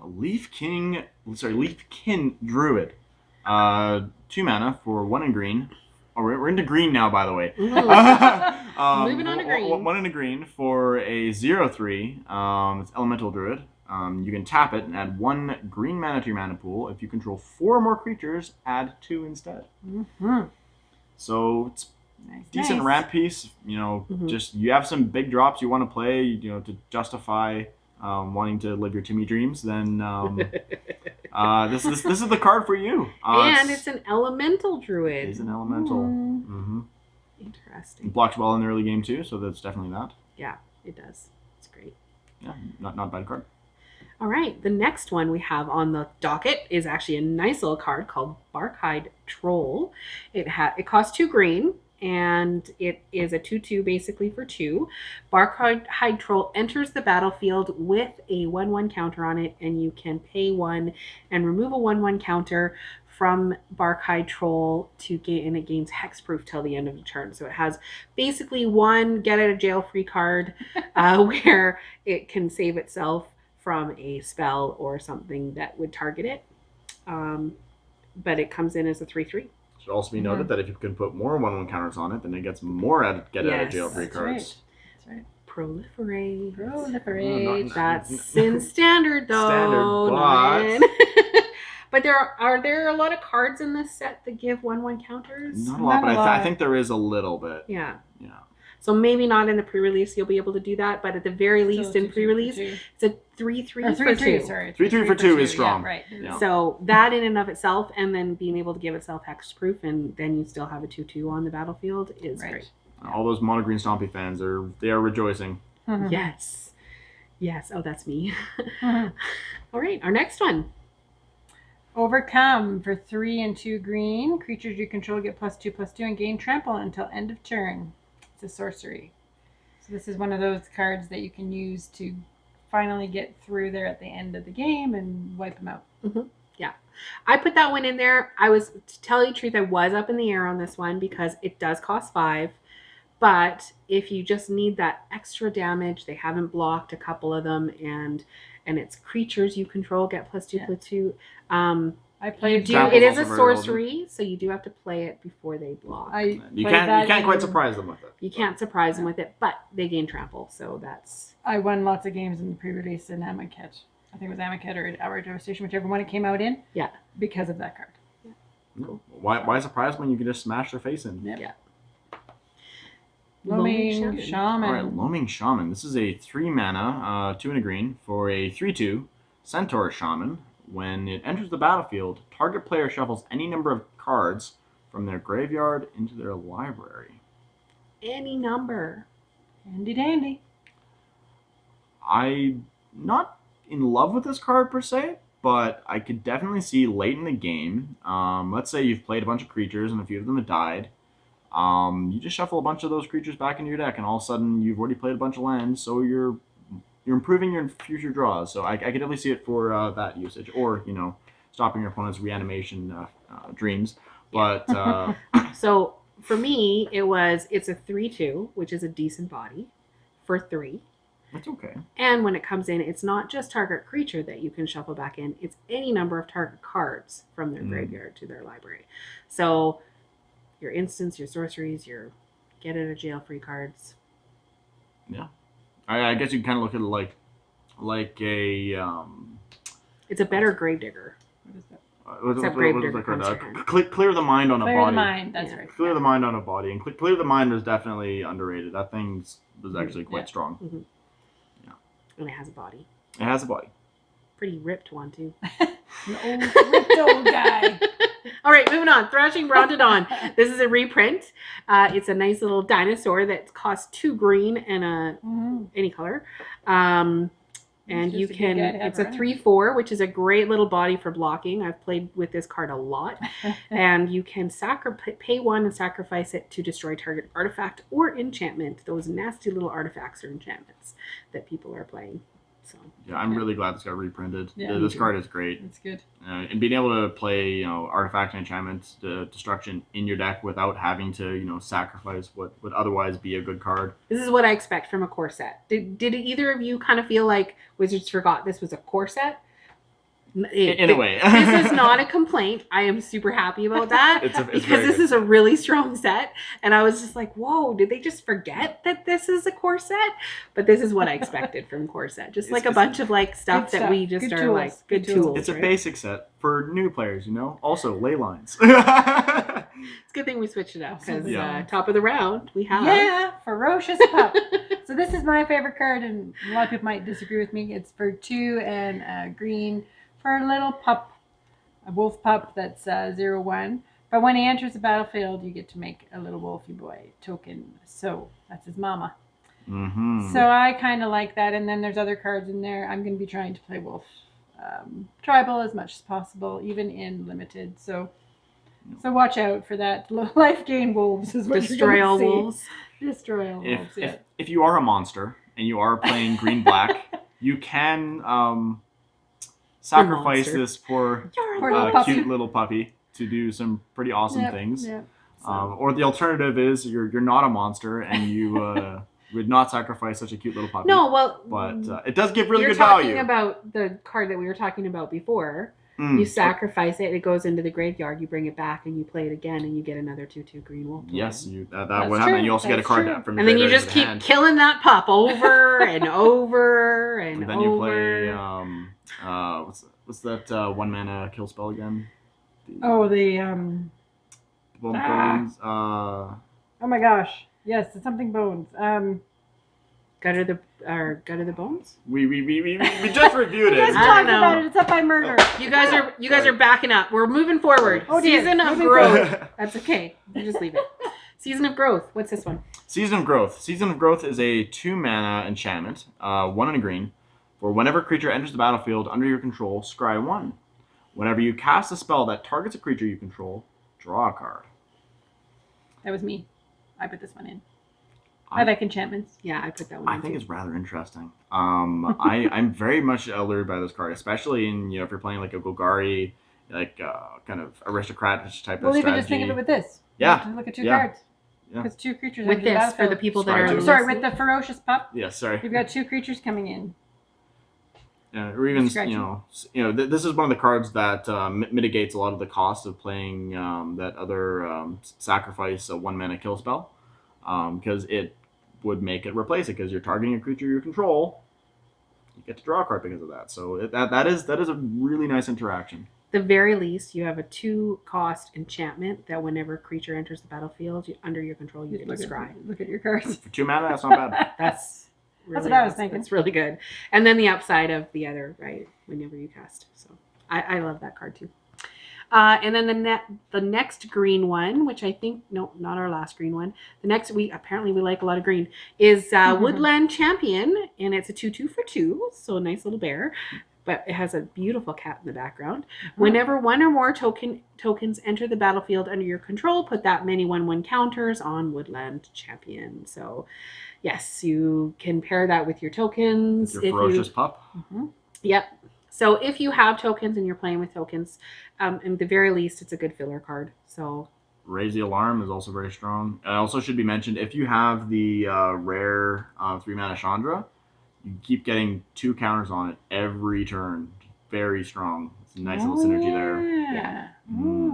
Leafkin Druid. 2 mana for 1 in green. Oh, we're into green now, by the way. Moving on to green. 1 in a green for a 0/3. It's Elemental Druid. You can tap it and add 1 green mana to your mana pool. If you control 4 or more creatures, add 2 instead. Mm-hmm. So it's decent nice. ramp piece. Just you have some big drops you want to play, to justify wanting to live your Timmy dreams. Then this is the card for you. And it's an Elemental Druid. It's an Elemental. Mm-hmm. Interesting. It blocks well in the early game too, so that's definitely that. Yeah, it does. It's great. Yeah, not a bad card. All right, the next one we have on the docket is actually a nice little card called Barkhide Troll. It costs 2 green, and it is a 2/2 basically for 2. Barkhide Troll enters the battlefield with a 1/1 counter on it, and you can pay 1 and remove a 1/1 counter from Barkhide Troll to gain, and it gains hexproof till the end of the turn. So it has basically one get out of jail free card where it can save itself from a spell or something that would target it. But it comes in as a 3/3. Should also be noted that if you can put more 1/1 counters on it, then it gets more get out of jail free cards. That's right. Proliferate. Proliferate. That's in standard though. Standard, but are there a lot of cards in this set that give 1/1 counters? Not a lot, but I think there is a little bit. Yeah. Yeah. So maybe not in the pre-release you'll be able to do that, but at the very least in pre-release, it's a 3/3 for 2. Sorry, 3/3 for 2 is strong. Yeah, right. Yeah. So that in and of itself, and then being able to give itself hexproof, and then you still have a 2/2 on the battlefield is great. All those mono green stompy fans are rejoicing. Yes. Oh, that's me. All right, our next one. Overcome for 3 and 2 green. Creatures you control get +2/+2 and gain trample until end of turn. It's a sorcery. So this is one of those cards that you can use to finally get through there at the end of the game and wipe them out. Yeah. I put that one in there. To tell you the truth, I was up in the air on this one because it does cost 5. But if you just need that extra damage, they haven't blocked a couple of them, and it's creatures you control get +2/+2. I played. It is a sorcery, so you do have to play it before they block. You can't quite surprise them with it. You can't surprise them with it, but they gain trample, so that's. I won lots of games in the pre-release in Amonkhet. I think it was Amonkhet or Hour of Devastation, whichever one it came out in. Yeah. Because of that card. Yeah. Why surprise when you can just smash their face in? Yep. Yeah. Loaming Shaman. All right, Loaming Shaman. This is a 3 mana, 2 and a green for a 3/2 Centaur Shaman. When it enters the battlefield, target player shuffles any number of cards from their graveyard into their library. Any number. Handy dandy. I'm not in love with this card per se, but I could definitely see late in the game. Let's say you've played a bunch of creatures and a few of them have died. You just shuffle a bunch of those creatures back into your deck, and all of a sudden you've already played a bunch of lands, so you're improving your future draws. So I could definitely see it for that usage, or stopping your opponent's reanimation dreams. But so for me, it's a 3/2, which is a decent body for 3. that's okay. And when it comes in, it's not just target creature that you can shuffle back in; it's any number of target cards from their graveyard to their library. So your instants, your sorceries, your get out of jail free cards. Yeah. I guess you can kind of look at it like a. It's a better Gravedigger. What is that? Except Gravedigger comes to hand. Clear the mind on a body. Clear the mind. That's right. Clear the mind on a body, and clear the mind was definitely underrated. That thing was actually quite strong. Mm-hmm. Yeah. And it has a body. It has a body. Pretty ripped one too. An ripped old guy. All right, moving on. Thrashing Brontodon. This is a reprint. It's a nice little dinosaur that costs 2 green and any color. And you can. It's a 3/4, which is a great little body for blocking. I've played with this card a lot, and you can pay 1 and sacrifice it to destroy target artifact or enchantment. Those nasty little artifacts or enchantments that people are playing. So Yeah, I'm really glad this got reprinted. Yeah, This card is great. It's good. And being able to play, artifact and enchantment destruction in your deck without having to, sacrifice what would otherwise be a good card. this is what I expect from a core set. Did either of you kind of feel like Wizards forgot this was a core set? In a way. This is not a complaint. I am super happy about that It's because very this good. is a really strong set. And I was just like, whoa, did they just forget that this is a core set? But this is what I expected from core set. Just like a bunch of like stuff Good that we just Good are tools. like good Good tools. tools. It's a right? basic set for new players, Also, ley lines. It's a good thing we switched it up because Yeah. top of the round we have. Yeah, ferocious pup. So this is my favorite card, and a lot of people might disagree with me. It's for 2 and green for a little pup, a wolf pup that's 0/1. But when he enters the battlefield, you get to make a little wolfy boy token. So that's his mama. Mm-hmm. So I kind of like that. And then there's other cards in there. I'm going to be trying to play wolf tribal as much as possible, even in limited. So watch out for that. Life gain wolves is what Destroy you're all gonna see. wolves. Destroy all wolves. Yeah. If you are a monster and you are playing green-black, you can sacrifice monster. this poor Poor little puppy. cute little puppy to do some pretty awesome things. Yeah. Or the alternative is you're not a monster and you would not sacrifice such a cute little puppy. No, well, But it does give really you're good talking value. about the card that we were talking about before. Mm. You sacrifice it, it goes into the graveyard, you bring it back, and you play it again, and you get another 2/2 green wolf. Yes, that That's would happen. true. You also get a That's card true. from your And then you graveyard just into the keep hand. killing that pup over and over and And then over. you play what's that 1 mana kill spell again? Oh, the Bones. oh my gosh. Yes, it's something bones. Gutter the bones. We just reviewed You guys it. I talked don't about know. it. It's up by murder. You guys are backing up. We're moving forward. Oh, dear. Season of Moving growth. That's okay. You just leave it. Season of growth. What's this one? Season of Growth. Season of Growth is a 2 mana enchantment, 1 and a green. For whenever a creature enters the battlefield under your control, scry 1. Whenever you cast a spell that targets a creature you control, draw a card. That was me. I put this one in. I like enchantments. Yeah, I put that one. I in think too. it's rather interesting. I'm very much allured by this card, especially in if you're playing like a Golgari, like kind of aristocrat type Well, of even strategy. just think of it with this. Yeah. Look at 2 Yeah. cards. Yeah. Because 2 creatures With enter the this for the battlefield. people that Scry are two. Sorry, listening. with the ferocious pup, Yeah, sorry. you've got 2 creatures coming in. Or even Scratchy. this is one of the cards that mitigates a lot of the cost of playing that other sacrifice a 1 mana kill spell, because it would make it replace it because you're targeting a creature you control. You get to draw a card because of that. So that is a really nice interaction. The very least, you have a 2-cost enchantment that whenever a creature enters the battlefield under your control, you get to scry. Look at your cards. For 2 mana, that's not bad. That's really what I was thinking. It's really good. And then the upside of the other, right? Whenever you cast. So I love that card too. And then the next green one, which I think not our last green one. The next we like a lot of green is Woodland Champion, and it's a 2/2 for 2, so a nice little bear. But it has a beautiful cat in the background. Whenever 1 or more tokens enter the battlefield under your control, put that many 1/1 counters on Woodland Champion. So, yes, you can pair that with your tokens. Your ferocious pup. Yep. So if you have tokens and you're playing with tokens, at the very least, it's a good filler card. So Raise the Alarm is also very strong. It also should be mentioned, if you have the rare 3 mana Chandra, you keep getting 2 counters on it every turn. Very strong. It's a nice little synergy there. Yeah. Mm.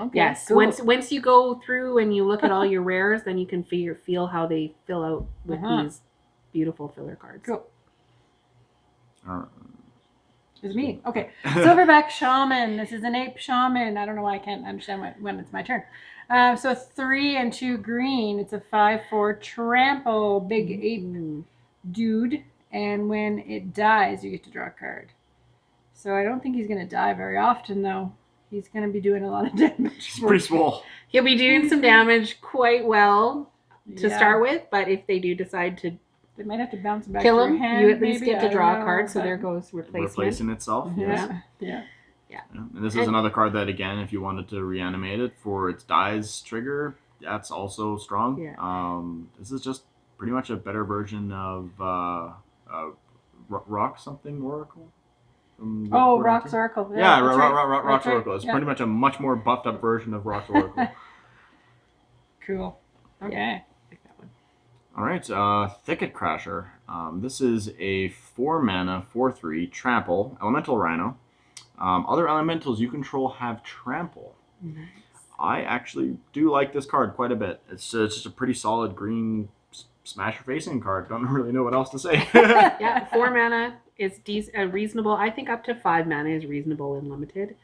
Oh, okay. yes, Cool. once you go through and you look at all your rares, then you can feel how they fill out with these beautiful filler cards. Cool. Alright. It's me. Okay. Silverback Shaman. This is an ape shaman. I don't know why I can't understand when it's my turn. So 3 and 2 green. It's a 5/4 trample big ape dude. And when it dies, you get to draw a card. So I don't think he's going to die very often, though. He's going to be doing a lot of damage. She's pretty small. He'll be doing some damage quite well to Yeah. start with, but if they do decide to They might have to bounce him back kill to him, your hand, you at least maybe. get I to don't draw a know, card, so but- there goes replacement. Replacing itself. Yes. Yeah. Yeah. And this is another card that, again, if you wanted to reanimate it for its dies trigger, that's also strong. Yeah. This is just pretty much a better version of Rock something Oracle? Rock's Oracle. Yeah, that's right. Rock's That's right. Oracle. It's Yeah. pretty much a much more buffed up version of Rock's Oracle. Cool. Okay. Like that one. All right, Thicket Crasher. This is a 4 mana, 4/3 trample elemental rhino. Other elementals you control have trample. Nice. I actually do like this card quite a bit. It's just a pretty solid green smasher facing card. Don't really know what else to say. Yeah, 4 mana is reasonable. I think up to 5 mana is reasonable and limited.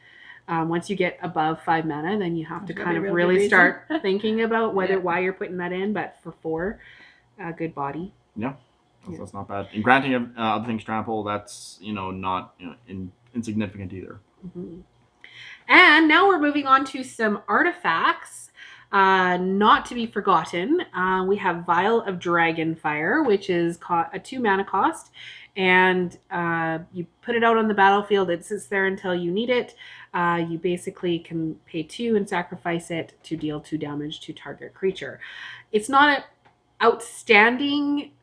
Once you get above 5 mana, then you have to kind of really start thinking about why you're putting that in. But for 4, good body. Yeah, that's not bad. And granting other things trample, that's not insignificant either. Mm-hmm. And now we're moving on to some artifacts, not to be forgotten. We have Vial of Dragonfire, which is a 2 mana cost, and you put it out on the battlefield. It sits there until you need it. You basically can pay 2 and sacrifice it to deal 2 damage to target creature. It's not outstanding.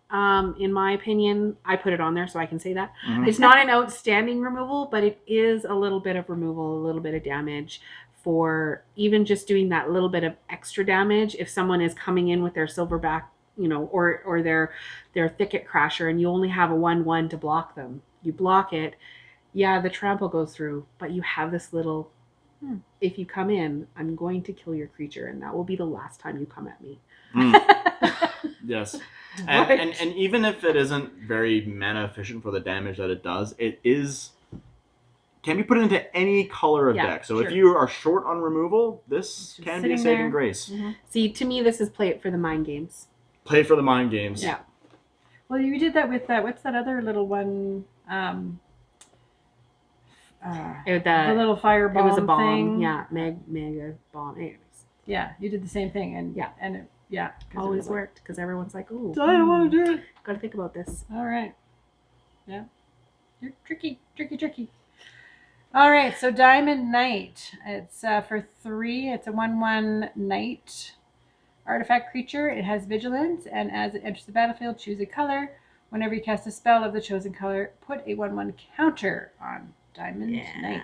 In my opinion, I put it on there so I can say that. Mm-hmm. It's not an outstanding removal, but it is a little bit of removal, a little bit of damage for even just doing that little bit of extra damage. If someone is coming in with their silverback, or their Thicket Crasher, and you only have a 1/1 to block them, you block it. Yeah, the trample goes through, but you have this little, if you come in, I'm going to kill your creature, and that will be the last time you come at me. Yes. And even if it isn't very mana efficient for the damage that it does, can be put into any color of deck. So if you are short on removal, this can be a saving grace. Mm-hmm. See, to me, this is play it for the mind games. Play it for the mind games. Yeah. Well, you did that with what's that other little one? The little fireball. It was a bomb. Thing. Yeah, mega bomb. Anyways. Yeah, you did the same thing, and it always worked because everyone's like, "Oh, I don't want to do it." Got to think about this. All right. Yeah, you're tricky. All right, so Diamond Knight. It's for 3. It's a 1/1 knight artifact creature. It has vigilance, and as it enters the battlefield, choose a color. Whenever you cast a spell of the chosen color, put a 1/1 counter on Diamond Knight.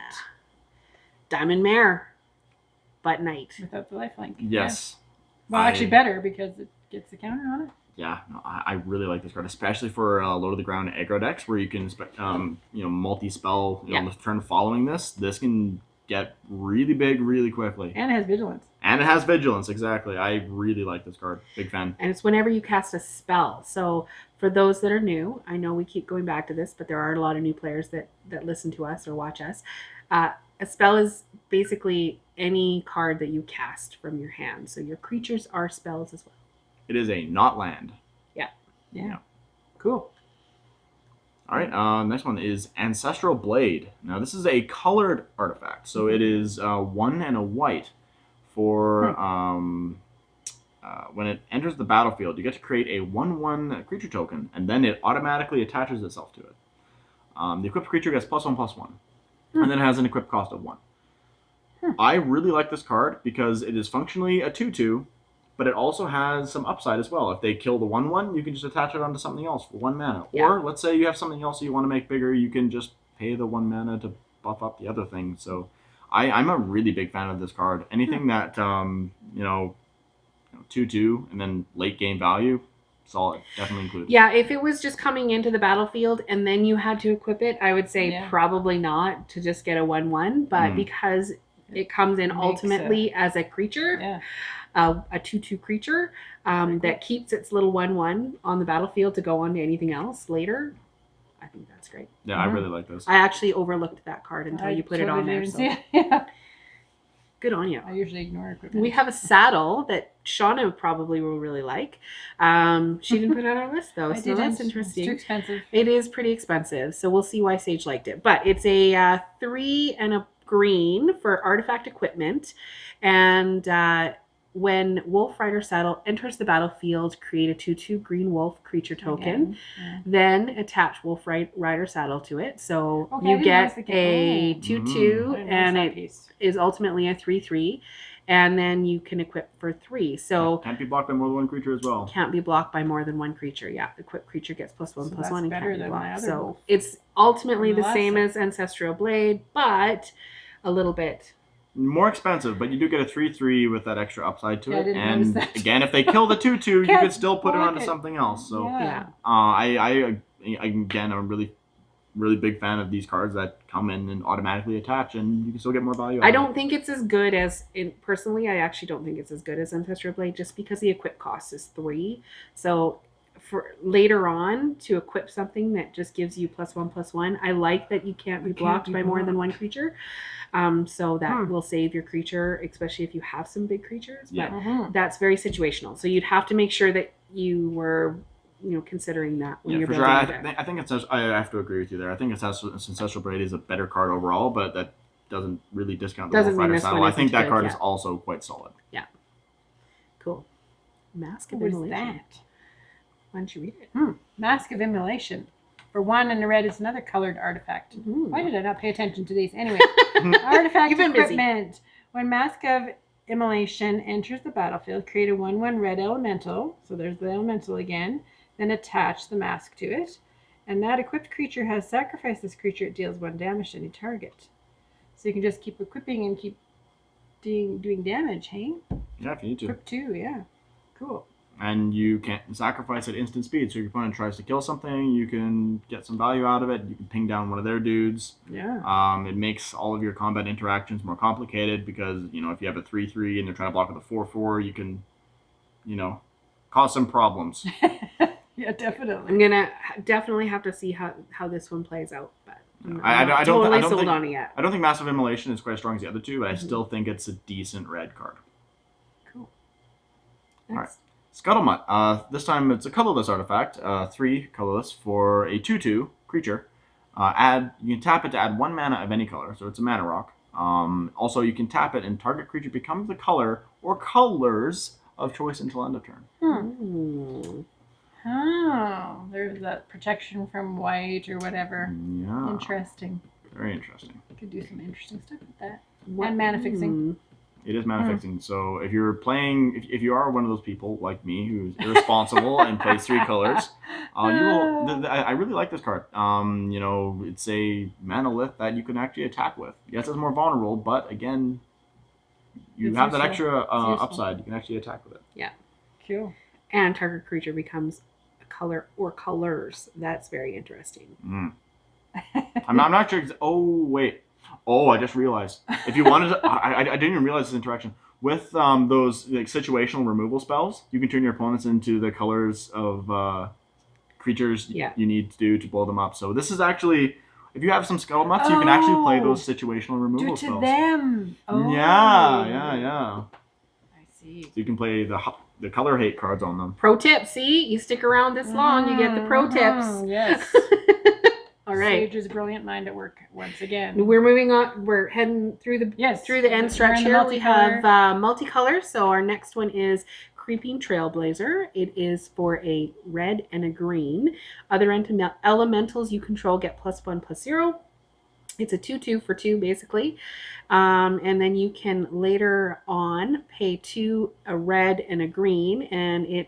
Diamond Mare, but knight without the lifelink. Yes. Yeah. Well, actually, better because it gets the counter on it. Yeah, no, I really like this card, especially for low to the ground aggro decks where you can multi-spell the turn following this. This can get really big really quickly. And it has vigilance. Exactly. I really like this card. Big fan. And it's whenever you cast a spell. So for those that are new, I know we keep going back to this, but there are a lot of new players that listen to us or watch us. A spell is basically any card that you cast from your hand. So your creatures are spells as well. It is a not land. Yeah. Cool. All right. Next one is Ancestral Blade. Now this is a colored artifact, so it is 1 and a white. For when it enters the battlefield, you get to create a 1/1 creature token, and then it automatically attaches itself to it. The equipped creature gets +1/+1, and then it has an equipped cost of 1. I really like this card because it is functionally a 2/2. But it also has some upside as well. If they kill the 1/1, you can just attach it onto something else for 1 mana. Yeah. Or let's say you have something else you want to make bigger, you can just pay the 1 mana to buff up the other thing. So I'm a really big fan of this card. Anything that 2/2 and then late game value, solid, definitely included. Yeah, if it was just coming into the battlefield and then you had to equip it, I would say probably not to just get a 1/1. But because it comes in ultimately as a creature. A 2/2 creature that keeps its little 1/1 on the battlefield to go on to anything else later. I think that's great. Yeah, I really like this. I actually overlooked that card until you put it on there. So. Good on you. I usually ignore equipment. We have a saddle that Shawna probably will really like. She didn't put it on our list though, so that's interesting. It's too expensive. It is pretty expensive, so we'll see why Sage liked it. But it's a 3 and a green for artifact equipment, and when Wolf Rider Saddle enters the battlefield, create a 2/2 green wolf creature token. Yeah. Then attach Wolf Rider Saddle to it. So Okay, I you didn't get notice the a I 2/2, didn't and notice that it piece. is ultimately a 3/3. And then you can equip for 3. So Can't be blocked by more than one creature as well. can't be blocked by more than one creature. Yeah, equipped creature gets +1/+1 So and that's can't better be than my blocked. other So wolf it's ultimately from the the last same set. as Ancestral Blade, but a little bit. More expensive, but you do get a 3/3 with that extra upside to Yeah, I it. didn't And notice that. again, if they kill the 2/2, you Can't could still put it block onto it. something else. So Yeah. again, I'm really big fan of these cards that come in and automatically attach, and you can still get more value out I of don't it. think it's as good as personally. I actually don't think it's as good as Ancestral Blade, just because the equip cost is 3. So for later on to equip something that just gives you +1/+1, I like that you can't be blocked by more than one creature. So that will save your creature, especially if you have some big creatures. But that's very situational. So you'd have to make sure that you were, considering that when you're for building sure. your deck. I think I have to agree with you there. I think Ancestral Blade is a better card overall, but that doesn't really discount the Doesn't Wolf mean Rider this Saddle. one I think isn't that good, card yeah. is also quite solid. Cool. Mask of What is Immolation. that? Why don't you read it? Mask of Immolation. For 1 and a red, it's another colored artifact. Why did I not pay attention to these? Anyway, artifact You've been busy. equipment. When Mask of Immolation enters the battlefield, create a 1/1 red elemental. So there's the elemental again. Then attach the mask to it. And that equipped creature has sacrificed this creature. It deals 1 damage to any target. So you can just keep equipping and keep doing damage, hey? Yeah, if you need to. Equip 2, yeah. Cool. And you can sacrifice at instant speed. So if your opponent tries to kill something, you can get some value out of it. You can ping down one of their dudes. Yeah. It makes all of your combat interactions more complicated because, if you have a 3/3 and they're trying to block with a 4/4, you can, cause some problems. Yeah, definitely. I'm gonna definitely have to see how this one plays out, but I'm I not don't totally think, sold on it yet. I don't think Massive Immolation is quite as strong as the other two, but I still think it's a decent red card. Cool. All right. Scuttlemutt. This time it's a colorless artifact. 3 colorless for a 2/2 creature. You can tap it to add 1 mana of any color, so it's a mana rock. Also, you can tap it and target creature becomes the color or colors of choice until end of turn. Oh, there's that protection from white or whatever. Yeah. Interesting. Very interesting. Could do some interesting stuff with that. And mana fixing. It is mana fixing. So if you're playing, if you are one of those people like me who's irresponsible and plays 3 colors, you will. I really like this card. It's a manolith that you can actually attack with. Yes, it's more vulnerable, but again, you have that extra upside. You can actually attack with it. Yeah. Cool. And target creature becomes a color or colors. That's very interesting. I'm not sure. Oh wait. Oh, I just realized. If you wanted to, I didn't even realize this interaction with those situational removal spells. You can turn your opponents into the colors of creatures you need to do to blow them up. So this is actually, if you have some Scuttlemutts, you can actually play those situational removal spells. Do to them. Oh. Yeah. I see. So you can play the color hate cards on them. Pro tip, see? You stick around this long, you get the pro tips. Yes. All right. Sage's brilliant mind at work once again. We're moving on. We're heading through the end stretch here. We have multicolor. So our next one is Creeping Trailblazer. It is for a red and a green. Other elementals you control get +1/+0. It's a 2/2 for 2, basically. And then you can later on pay 2 a red and a green, and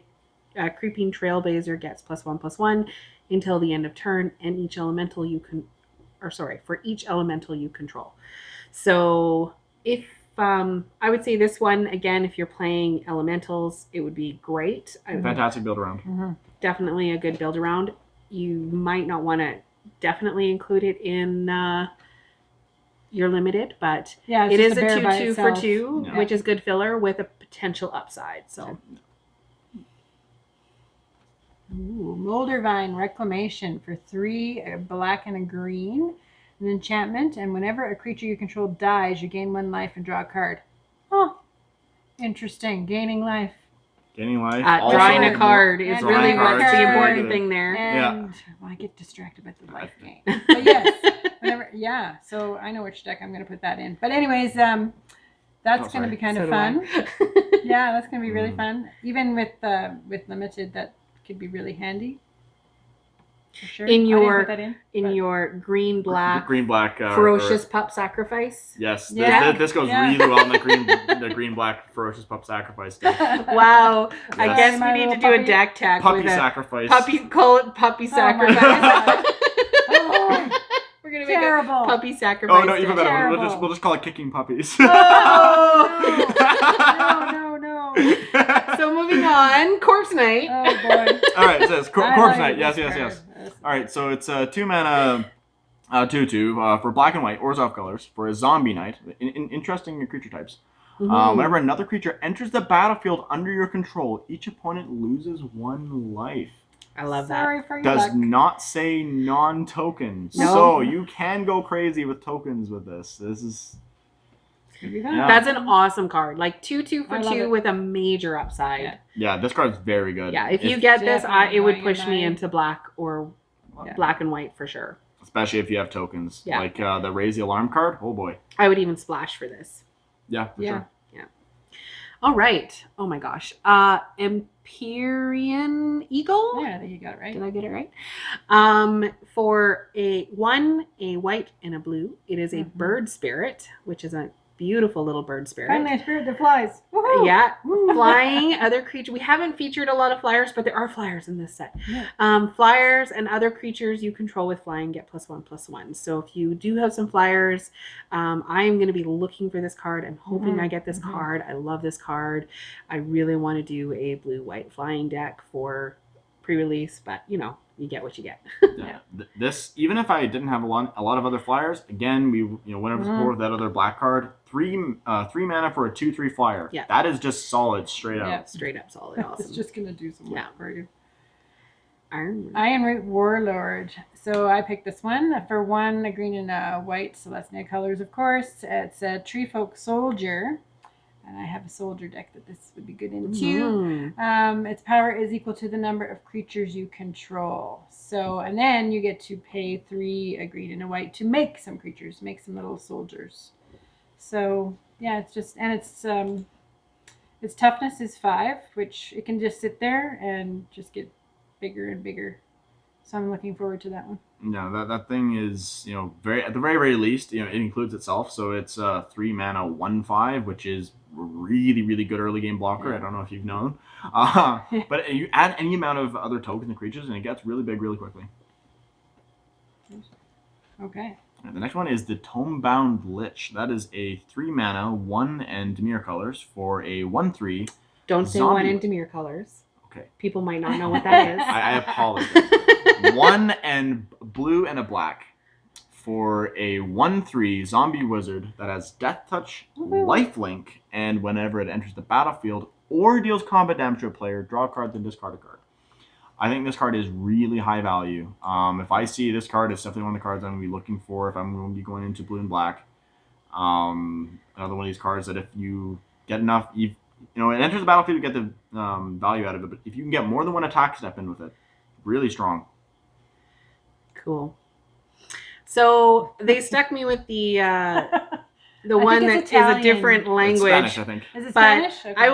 Creeping Trailblazer gets +1/+1 until the end of turn, and each elemental for each elemental you control. So if I would say this one again, if you're playing elementals, it would be great. Fantastic build around. Definitely a good build around. You might not want to definitely include it in your limited, but it is a 2/2 for 2, which is good filler with a potential upside. So. Ooh, Moldervine Reclamation for 3, a black and a green. An enchantment, and whenever a creature you control dies, you gain 1 life and draw a card. Oh, interesting. Gaining life. Drawing a card is really what's the important thing there. And I get distracted by the life gain. But yes, whenever, so I know which deck I'm going to put that in. But anyways, That's going to be kind of fun. Yeah, that's going to be really fun. Even with limited, that could be really handy. For sure. In your green black ferocious pup sacrifice. Yes, this goes really well in the green black ferocious pup sacrifice deck. Wow, yes. I guess we need to do a deck tag puppy sacrifice. Call it puppy sacrifice. We're gonna make a puppy sacrifice. Oh no, even better. We'll just call it kicking puppies. Oh no. So moving on, corpse night. Oh boy. All right, it says corpse night. Yes. All right, so it's 2 mana, 2/2 for black and white or off colors for a zombie knight. Interesting creature types. Whenever another creature enters the battlefield under your control, each opponent loses 1 life. I love that. Does not say non-token, so you can go crazy with tokens with this. This is. Yeah. That's an awesome card. Like 2/2 for 2 with a major upside. Yeah, this card is very good. Yeah, if you get this, it would push me into black or black and white for sure. Especially if you have tokens. Yeah. Like the Raise the Alarm card. Oh boy. I would even splash for this. Yeah, for sure. Yeah. All right. Oh my gosh. Empyrean Eagle? Yeah, I think you got it right. Did I get it right? For a white and a blue, it is a bird spirit, which is a beautiful little bird spirit. Finally, a spirit that flies. Woo-hoo! Yeah, flying other creatures. We haven't featured a lot of flyers, but there are flyers in this set. Yeah. Flyers and other creatures you control with flying get +1/+1. So if you do have some flyers, I am going to be looking for this card. I'm hoping I get this card. I love this card. I really want to do a blue-white flying deck for pre-release, but you get what you get. Yeah. This, even if I didn't have a lot of other flyers, again, we went over before with that other black card. 3 mana for a 2/3 flyer. Yeah. That is just solid, straight up. Yeah, straight up solid. Awesome. It's just gonna do some work for you. Ironroot Warlord. So I picked this one for 1, a green and a white. So that's no colors, of course. It's a Treefolk Soldier. And I have a soldier deck that this would be good into. Its power is equal to the number of creatures you control. So, and then you get to pay 3, a green and a white, to make some creatures, make some little soldiers. So, yeah, it's just, and its toughness is 5, which it can just sit there and just get bigger and bigger. So I'm looking forward to that one. No, that thing is, at the very least, it includes itself. So it's 3 mana 1/5, which is really, really good early game blocker. Yeah. I don't know if you've known. But you add any amount of other tokens and creatures, and it gets really big really quickly. Okay. And the next one is the Tomebound Lich. That is a 3 mana 1 and Dimir colors for a 1/3. Don't say zombie. 1 and Dimir colors. Okay. People might not know what that is. I apologize. 1 and blue and a black for a 1/3 zombie wizard that has Death Touch, Lifelink, and whenever it enters the battlefield or deals combat damage to a player, draw a card, then discard a card. I think this card is really high value. If I see this card, it's definitely one of the cards I'm going to be looking for if I'm going to be going into blue and black. Another one of these cards that if you get enough, it enters the battlefield, you get the value out of it. But if you can get more than 1 attack step in with it, really strong. Cool. So they stuck me with the one that is a different language. It's Spanish, I think. Is it Spanish? Okay. I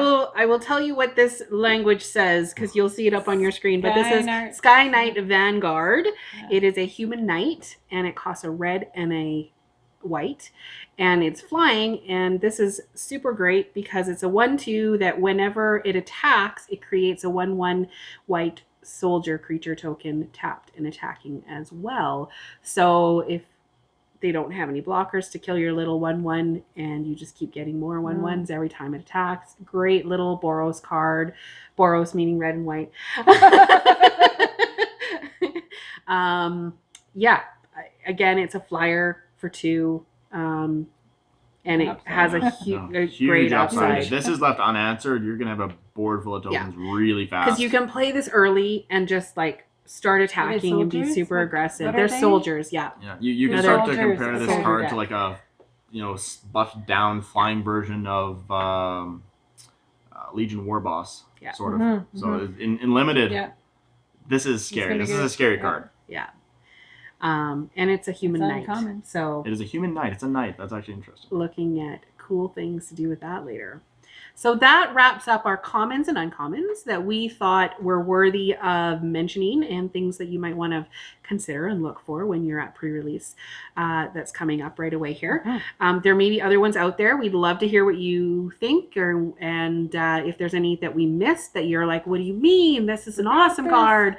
will tell you what this language says because you'll see it up on your screen. But this is Sky Knight Vanguard. Yeah. It is a human knight, and it costs a red and a white, and it's flying. And this is super great because it's a 1/2 that whenever it attacks, it creates a 1/1 white soldier creature token tapped and attacking as well. So if they don't have any blockers to kill your little 1/1 and you just keep getting more 1/1s every time it attacks, great little Boros card. Boros meaning red and white. Again, it's a flyer for 2. And it has a huge great upside. If this is left unanswered, you're going to have a board full of tokens really fast. Because you can play this early and just start attacking and be super aggressive. They're soldiers, Yeah, you can start to compare this card to like a buffed down flying version of Legion War Boss, sort of. So in limited, this is scary. This is a scary card. Yeah. And it's a human knight. Uncommon. So it is a human knight. It's a knight. That's actually interesting. Looking at cool things to do with that later. So that wraps up our commons and uncommons that we thought were worthy of mentioning and things that you might want to consider and look for when you're at pre-release. That's coming up right away here. There may be other ones out there. We'd love to hear what you think, and if there's any that we missed that you're like, what do you mean? This is an awesome card.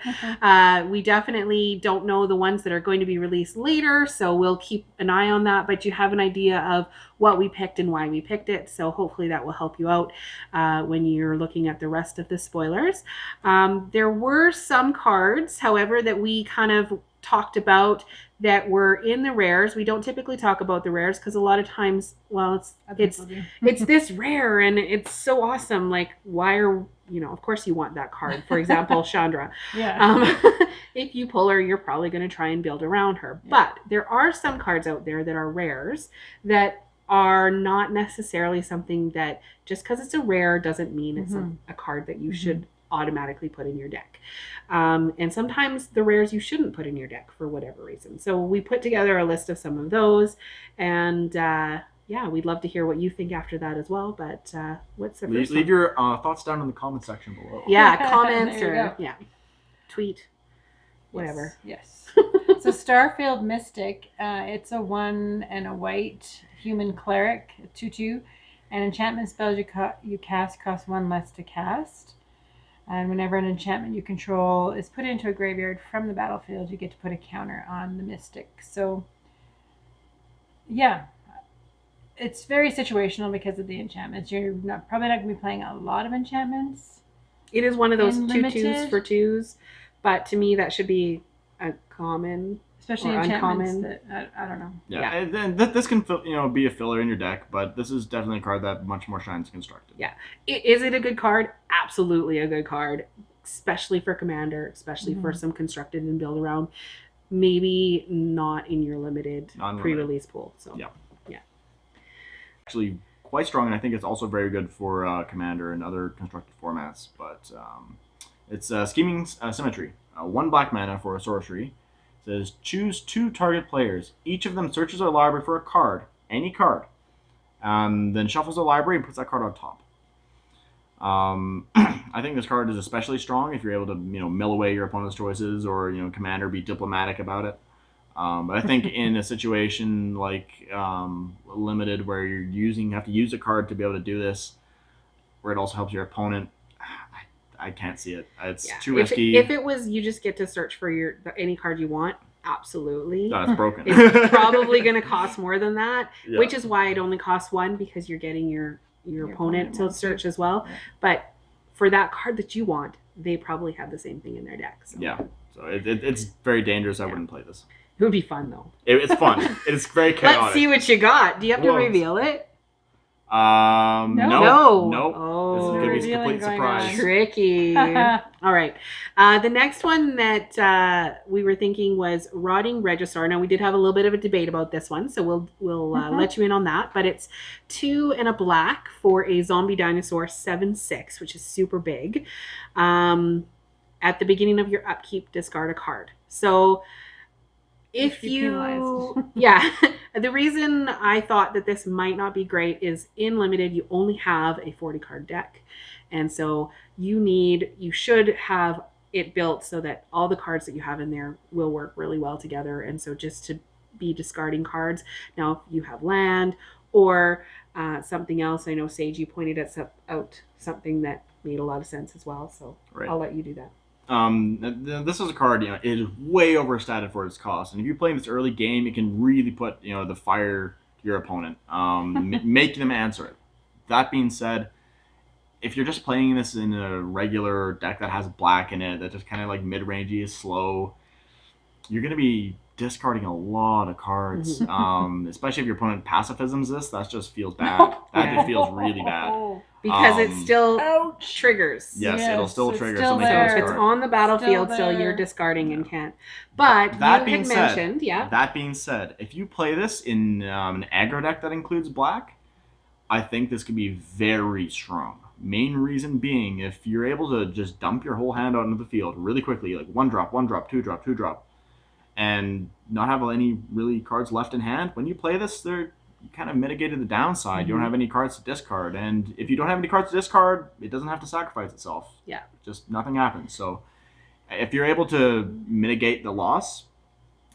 We definitely don't know the ones that are going to be released later, so we'll keep an eye on that, but you have an idea of what we picked and why we picked it, so hopefully that will help you out when you're looking at the rest of the spoilers. There were some cards, however, that we kind of talked about that were in the rares. We don't typically talk about the rares because a lot of times, well, it's this rare and it's so awesome. Like, why are, of course you want that card. For example, Chandra. Yeah. If you pull her, you're probably going to try and build around her. Yeah. But there are some cards out there that are rares that are not necessarily something that just because it's a rare doesn't mean it's a card that you should automatically put in your deck. And sometimes the rares you shouldn't put in your deck for whatever reason. So we put together a list of some of those, and we'd love to hear what you think after that as well. But what's the first Leave your thoughts down in the comment section below. Yeah, comments or tweet, whatever. Yes. So Starfield Mystic, it's a 1 and a white human cleric, 2/2, and enchantment spells you cast cost 1 less to cast. And whenever an enchantment you control is put into a graveyard from the battlefield, you get to put a counter on the Mystic. So, yeah, it's very situational because of the enchantments. You're probably not going to be playing a lot of enchantments. It is one of those 2/2s for 2s, but to me that should be a common, especially enchantments that I don't know. Yeah, and then this can be a filler in your deck, but this is definitely a card that much more shines constructed. Yeah, is it a good card? Absolutely a good card, especially for commander, especially for some constructed and build around. Maybe not in your limited pre-release pool. So yeah, actually quite strong, and I think it's also very good for commander and other constructed formats. But it's scheming symmetry. 1 black mana for a sorcery. Says choose 2 target players. Each of them searches their library for a card, any card, then shuffles the library and puts that card on top. I think this card is especially strong if you're able to mill away your opponent's choices or commander be diplomatic about it. But I think in a situation like limited where you have to use a card to be able to do this, where it also helps your opponent. I can't see it. It's too risky. If it was you just get to search for any card you want, absolutely. No, it's broken. It's probably going to cost more than that, which is why it only costs 1 because you're getting your opponent to search as well. Yeah. But for that card that you want, they probably have the same thing in their deck. So. Yeah. So it's very dangerous. I wouldn't play this. It would be fun though. It's fun. It's very chaotic. Let's see what you got. Do you have to reveal it? No. Oh, this is going to be a complete surprise. Tricky. All right. The next one that we were thinking was Rotting Registrar. Now, we did have a little bit of a debate about this one, so we'll let you in on that. But it's 2 and a black for a zombie dinosaur 7/6, which is super big. At the beginning of your upkeep, discard a card. So if you the reason I thought that this might not be great is in limited you only have a 40 card deck, and so you should have it built so that all the cards that you have in there will work really well together, and so just to be discarding cards. Now if you have land or something else, I know Sage, you pointed out something that made a lot of sense as well, so I'll let you do that. This is a card, it is way overstated for its cost, and if you're playing this early game, it can really put, the fire to your opponent, make them answer it. That being said, if you're just playing this in a regular deck that has black in it, that just kind of like mid-rangey is slow, you're going to be discarding a lot of cards, especially if your opponent pacifisms this. That just feels bad. That just feels really bad. Because it still triggers. Yes, it'll still trigger. Still Something there. If it's on the battlefield, still you're discarding and can't. But that you being had said, mentioned, That being said, if you play this in an aggro deck that includes black, I think this could be very strong. Main reason being, if you're able to just dump your whole hand out into the field really quickly, like 1 drop, 1 drop, 2 drop, 2 drop, and not have any really cards left in hand, when you play this, you kind of mitigated the downside. You don't have any cards to discard, and if you don't have any cards to discard, it doesn't have to sacrifice itself. Yeah. Just nothing happens. So if you're able to mitigate the loss,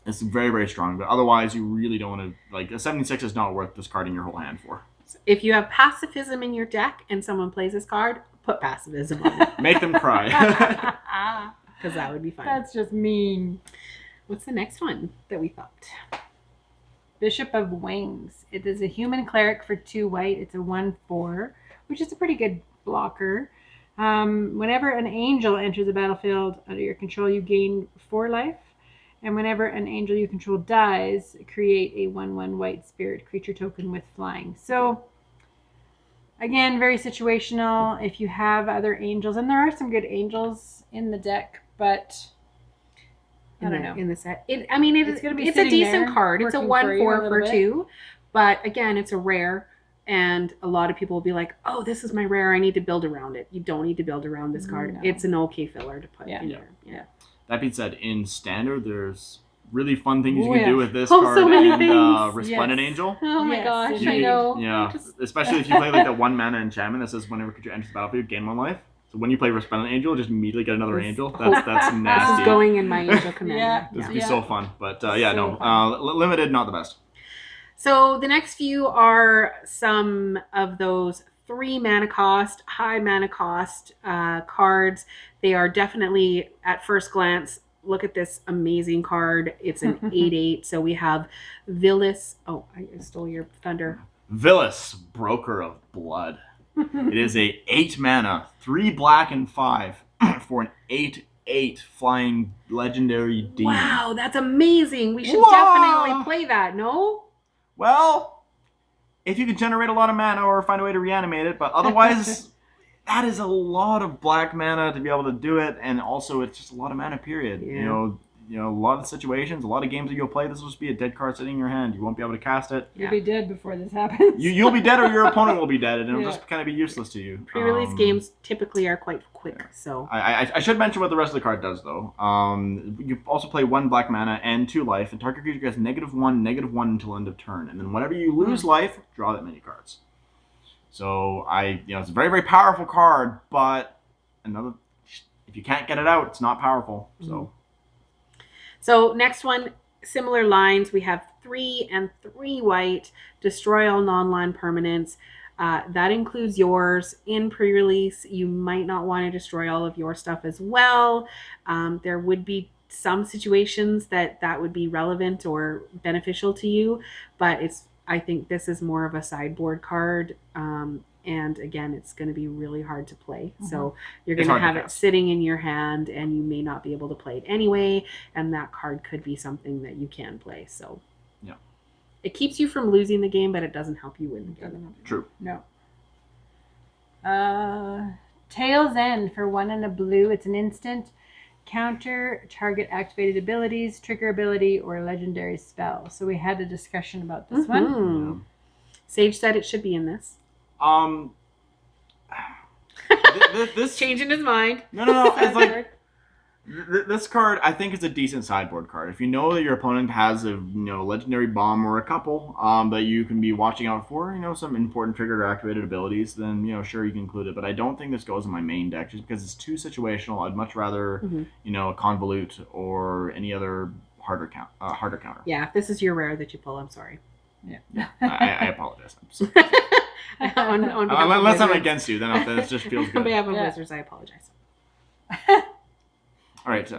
it's very, very strong. But otherwise, you really don't want to, like, a 76 is not worth discarding your whole hand for. If you have pacifism in your deck and someone plays this card, put pacifism on it. Make them cry. Because that would be fun. That's just mean. What's the next one that we thought? Bishop of Wings. It is a human cleric for 2 white. It's a 1/4, which is a pretty good blocker. Whenever an angel enters the battlefield under your control, you gain 4 life. And whenever an angel you control dies, create a 1/1 white spirit creature token with flying. So, again, very situational. If you have other angels, and there are some good angels in the deck, but I don't know. In the set. It's gonna be it's a sitting decent there card. It's a working for you a 1/4 little for bit. 2. But again, it's a rare. And a lot of people will be like, oh, this is my rare. I need to build around it. You don't need to build around this card. No. It's an okay filler to put in Yeah. there. Yeah. That being said, in Standard, there's really fun things you Oh, can yeah. do with this Oh, card so many and things. Resplendent Yes. Angel. Oh my Yes, gosh, it I is. know. Yeah, especially if you play like the 1 mana enchantment that says whenever a creature enters the battlefield, gain 1 life. So when you play Resplendent Angel, just immediately get another This- angel. That's This nasty. is going in my angel commander. Yeah. This would Yeah. be so fun, but So no, limited, not the best. So the next few are some of those 3 mana cost, high mana cost cards. They are definitely, at first glance, look at this amazing card. It's an 8/8. So we have Villis. Oh, I stole your thunder. Villis, Broker of Blood. It is a 8 mana, 3 black and 5 for an 8/8 flying legendary demon. Wow, that's amazing. We should Wow. definitely play that, no? Well, if you could generate a lot of mana or find a way to reanimate it, but otherwise, that is a lot of black mana to be able to do it, and also it's just a lot of mana. Period. Yeah. A lot of situations, a lot of games that you'll play, this will just be a dead card sitting in your hand. You won't be able to cast it. You'll be dead before this happens. You'll be dead, or your opponent will be dead, and it'll Yeah. just kind of be useless to you. Pre-release games typically are quite quick, so I should mention what the rest of the card does, though. You also play 1 black mana and 2 life, and target creature gets -1/-1 until end of turn. And then whenever you lose life, draw that many cards. So it's a very, very powerful card, but if you can't get it out, it's not powerful. So next one, similar lines. We have 3 and 3 white, destroy all non-land permanents. That includes yours. In pre-release, you might not want to destroy all of your stuff as well. There would be some situations that would be relevant or beneficial to you, but I think this is more of a sideboard card. And again, it's going to be really hard to play. So you're going to have it sitting in your hand, and you may not be able to play it anyway. And that card could be something that you can play. So Yeah. It keeps you from losing the game, but it doesn't help you win the game. True. No. Tail's End for 1 and a blue. It's an instant. Counter target activated abilities, trigger ability, or legendary spell. So we had a discussion about this one. Sage said it should be in this. This Changing his mind. No. It's like this card. I think is a decent sideboard card. If you know that your opponent has a legendary bomb or a couple that you can be watching out for, some important triggered or activated abilities, then sure, you can include it. But I don't think this goes in my main deck just because it's too situational. I'd much rather a convolute or any other harder counter. Yeah, if this is your rare that you pull, I'm sorry. Yeah. I apologize. I'm sorry. on behalf of Unless I'm Wizards. against you, then it just feels On good. behalf of Yeah. Wizards, I apologize. All right.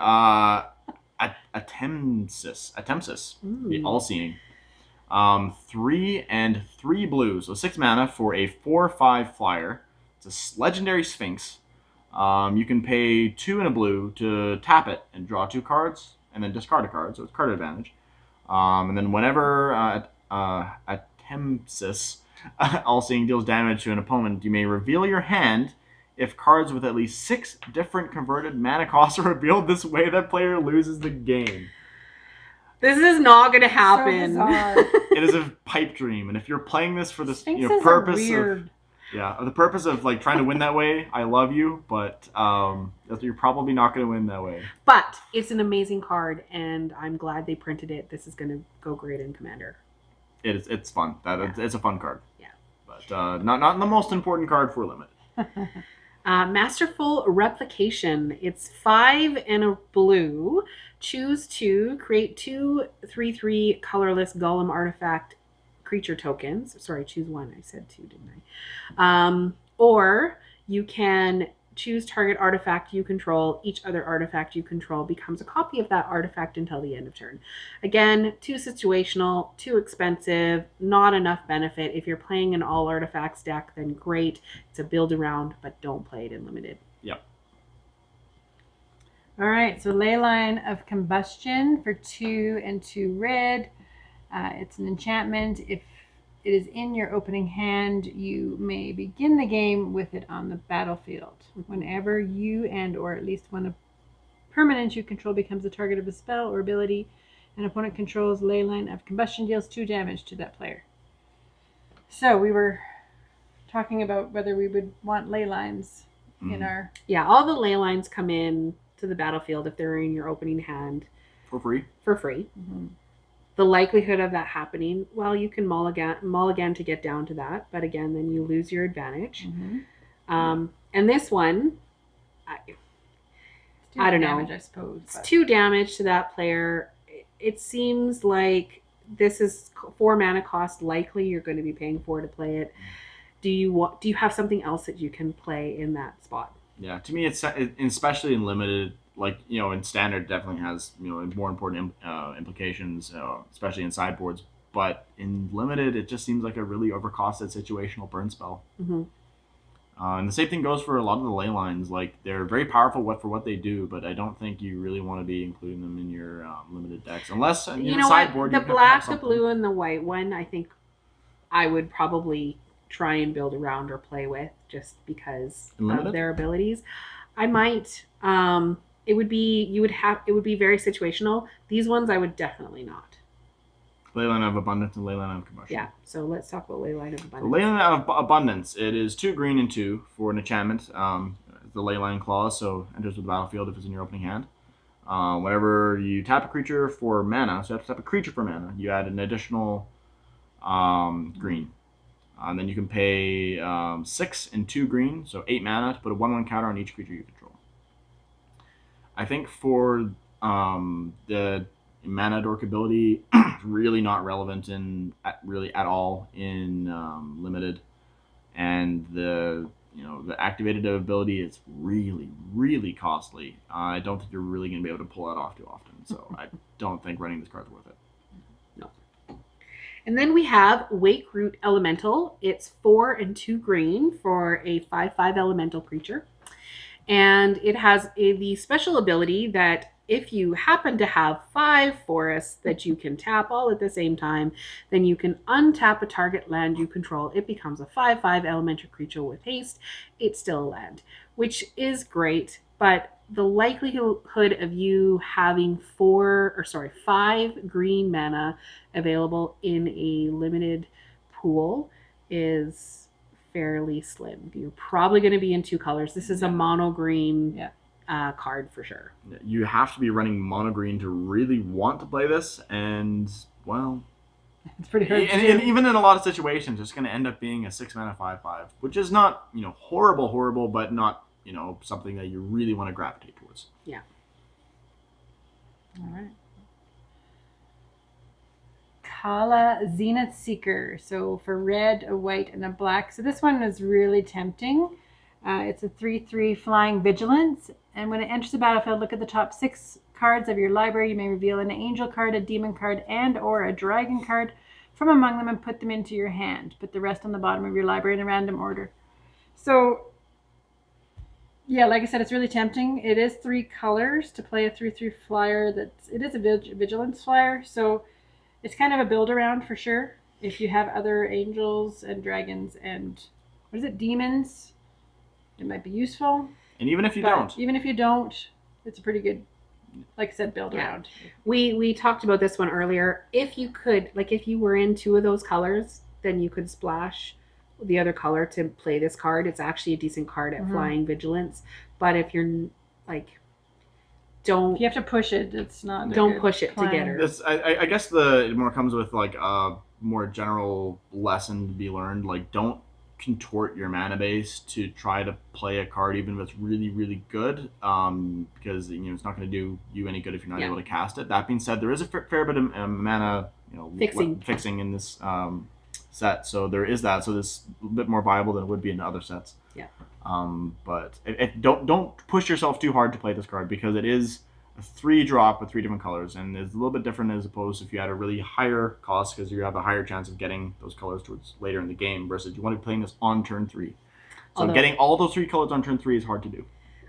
Attempsis. The all-seeing. 3 and 3 blues, so 6 mana for a 4/5 flyer. It's a legendary Sphinx. You can pay 2 and a blue to tap it and draw 2 cards, and then discard a card, so it's card advantage. And then whenever Attempsis all-seeing deals damage to an opponent, you may reveal your hand. If cards with at least 6 different converted mana costs are revealed this way, that player loses the game. This is not going to happen. So bizarre. It is a pipe dream, and if you're playing this for this Sphinxes are purpose weird. the purpose of trying to win that way, I love you, but you're probably not going to win that way. But it's an amazing card, and I'm glad they printed it. This is going to go great in Commander. It's fun. It's a fun card. Yeah. But not the most important card for Limited. Masterful Replication. It's 5 and a blue. Choose 2. Create 2 3/3 colorless golem artifact creature tokens. Sorry, choose 1. I said 2, didn't I? Or you can choose target artifact you control. Each other artifact you control becomes a copy of that artifact until the end of turn. Again, too situational, too expensive, not enough benefit. If you're playing an all artifacts deck, then great. It's a build around, but don't play it in Limited. Yep. All right, so Leyline of Combustion for 2 and 2 red. It's an enchantment. If it is in your opening hand, you may begin the game with it on the battlefield. Whenever you and or at least one of permanent you control becomes the target of a spell or ability, an opponent controls Leyline of Combustion deals 2 damage to that player. So we were talking about whether we would want ley lines in our... Yeah, all the ley lines come in to the battlefield if they're in your opening hand. For free. Mm-hmm. The likelihood of that happening, well, you can mulligan to get down to that, but again, then you lose your advantage. Mm-hmm. And this one, I don't damage, know. I suppose. It's 2 damage to that player. It seems like this is 4 mana cost. Likely, you're going to be paying 4 to play it. Do you have something else that you can play in that spot? Yeah, to me, it's especially in Limited. Like, in Standard definitely has, more important implications, especially in sideboards. But in Limited, it just seems like a really overcosted situational burn spell. Mm-hmm. And the same thing goes for a lot of the ley lines. Like, they're very powerful for what they do, but I don't think you really want to be including them in your Limited decks. Unless, in sideboard, the you black, the blue, and the white one, I think I would probably try and build around or play with just because of their abilities. I might... It would be very situational. These ones I would definitely not. Leyline of Abundance and Leyline of Combustion. Yeah, so let's talk about Leyline of Abundance. So Leyline of Abundance. It is 2 green and 2 for an enchantment. The Leyline clause, so enters the battlefield if it's in your opening hand. Whenever you tap a creature for mana, so you have to tap a creature for mana, you add an additional green. And then you can pay 6 and 2 green, so 8 mana to put a 1/1 counter on each creature you control. I think for the mana dork ability, really not relevant at all in Limited, and the activated ability is really, really costly. I don't think you're really going to be able to pull that off too often, so I don't think running this card's worth it. No. And then we have Wake Root Elemental. It's 4 and 2 green for a 5/5 elemental creature. And it has the special ability that if you happen to have 5 forests that you can tap all at the same time, then you can untap a target land you control. It becomes a 5/5 elemental creature with haste. It's still a land, which is great, but the likelihood of you having 5 green mana available in a limited pool is fairly slim. You're probably going to be in 2 colors. This is a mono green card for sure. You have to be running mono green to really want to play this, and well, it's pretty hard. And even in a lot of situations, it's going to end up being a 6 mana 5/5, which is not horrible, but not something that you really want to gravitate towards. Yeah. All right. Kala Zenith Seeker. So for red, a white, and a black. So this one is really tempting. It's a 3/3 flying vigilance. And when it enters the battlefield, look at the top 6 cards of your library. You may reveal an angel card, a demon card, and or a dragon card from among them and put them into your hand. Put the rest on the bottom of your library in a random order. So, yeah, like I said, it's really tempting. It is 3 colors to play a 3/3 flyer. It is a vigilance flyer. So it's kind of a build around for sure. If you have other angels and dragons and demons, it might be useful. And even if you don't, it's a pretty good, like I said, build around. We talked about this one earlier. If you could, if you were in 2 of those colors, then you could splash the other color to play this card. It's actually a decent card at flying vigilance. But if you're if you have to push it, it's not. Don't push it to get her. I guess it more comes with more general lesson to be learned. Like, don't contort your mana base to try to play a card even if it's really, really good, because it's not going to do you any good if you're not able to cast it. That being said, there is a fair bit of mana fixing in this set, so there is that. So this is a bit more viable than it would be in other sets. Yeah. But don't push yourself too hard to play this card, because it is a 3-drop with 3 different colors, and it's a little bit different as opposed to if you had a really higher cost, because you have a higher chance of getting those colors towards later in the game, versus you want to be playing this on turn 3. So getting all those 3 colors on turn 3 is hard to do.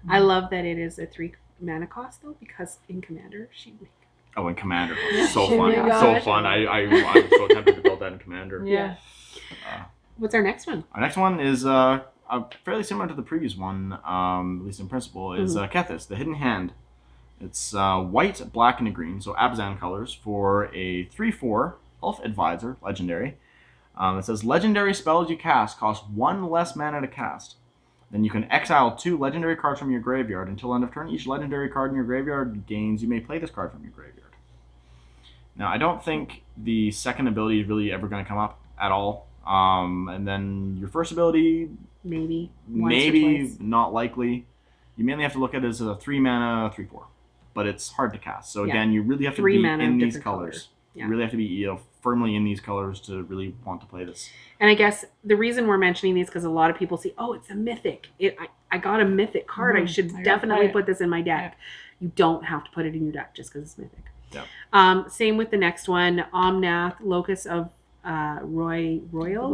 I love that it is a 3 mana cost though, because in Commander in Commander, so fun, so fun. I'm so tempted to build that in Commander. Yeah. What's our next one? Our next one is fairly similar to the previous one, at least in principle. Is Kethis, the Hidden Hand. It's white, black, and a green, so Abzan colors, for a 3/4 Elf Advisor, legendary. It says, legendary spells you cast cost 1 less mana to cast. Then you can exile 2 legendary cards from your graveyard. Until end of turn, each legendary card in your graveyard gains. You may play this card from your graveyard. Now, I don't think the second ability is really ever going to come up at all. And then your first ability, maybe not likely. You mainly have to look at it as a 3 mana 3/4. But it's hard to cast. So again, you really have to be in these colors. Yeah. You really have to be firmly in these colors to really want to play this. And I guess the reason we're mentioning these because a lot of people see, oh, it's a mythic. I got a mythic card. I should definitely put this in my deck. Yeah. You don't have to put it in your deck just because it's mythic. Yeah. Same with the next one, Omnath, Locus of Royal.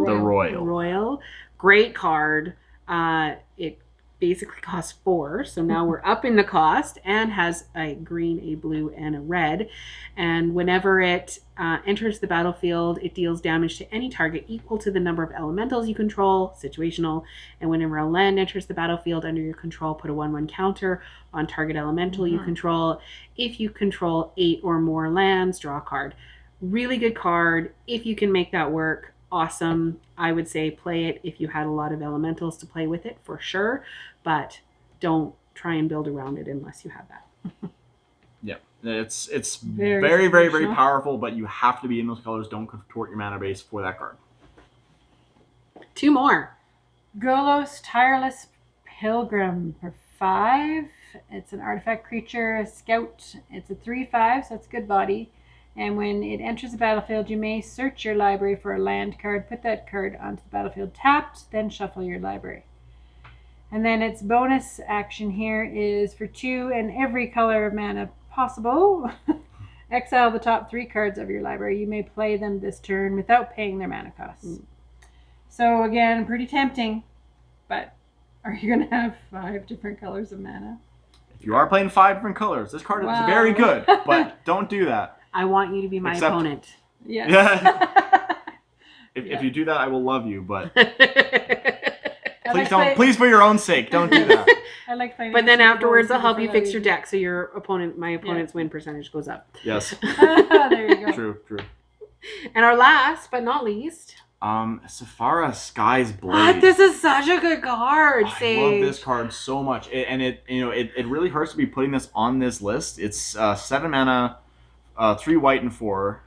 The Royal. Royal. Great card. It basically costs 4, so now we're up in the cost, and has a green, a blue, and a red. And whenever it enters the battlefield, it deals damage to any target equal to the number of elementals you control, situational. And whenever a land enters the battlefield under your control, put a 1/1 counter on target elemental you control. If you control 8 or more lands, draw a card. Really good card. If you can make that work, awesome. I would say play it if you had a lot of elementals to play with it, for sure. But don't try and build around it unless you have that. Yeah, it's very, very, very powerful, but you have to be in those colors. Don't contort your mana base for that card. 2 more. Golos, Tireless Pilgrim for 5. It's an artifact creature, a scout. It's a 3/5, so it's good body. And when it enters the battlefield, you may search your library for a land card, put that card onto the battlefield tapped, then shuffle your library. And then its bonus action here is for 2 and every color of mana possible. Exile the top 3 cards of your library. You may play them this turn without paying their mana costs. So again, pretty tempting, but are you going to have 5 different colors of mana? If you are playing 5 different colors, this card is very good, but don't do that. I want you to be my opponent. Yes. Yeah. If you do that, I will love you, but please don't. Please, for your own sake, don't do that. I like playing. But then afterwards, I'll help you fix your deck so my opponent's win percentage goes up. Yes. There you go. True. And our last but not least, Sephara Sky's Blade. This is such a good card. I love this card so much, it really hurts to be putting this on this list. It's 7 mana. 3 white and 4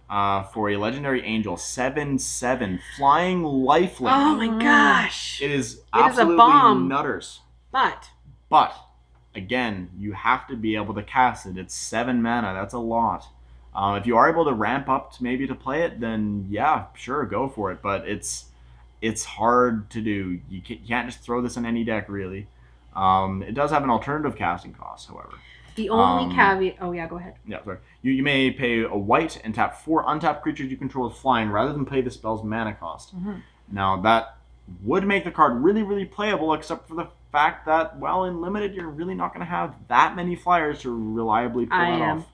for a legendary angel. 7/7 flying lifelink. Oh my gosh! It is absolutely a bomb. Nutters. But again, you have to be able to cast it. It's 7 mana. That's a lot. If you are able to ramp up to play it, then yeah, sure, go for it. But it's hard to do. You can't just throw this in any deck, really. It does have an alternative casting cost, however. The only caveat... Oh, yeah, go ahead. Yeah, sorry. You may pay a white and tap 4 untapped creatures you control with flying rather than pay the spell's mana cost. Now, that would make the card really, really playable, except for the fact that, well, in Limited, you're really not going to have that many flyers to reliably pull that off.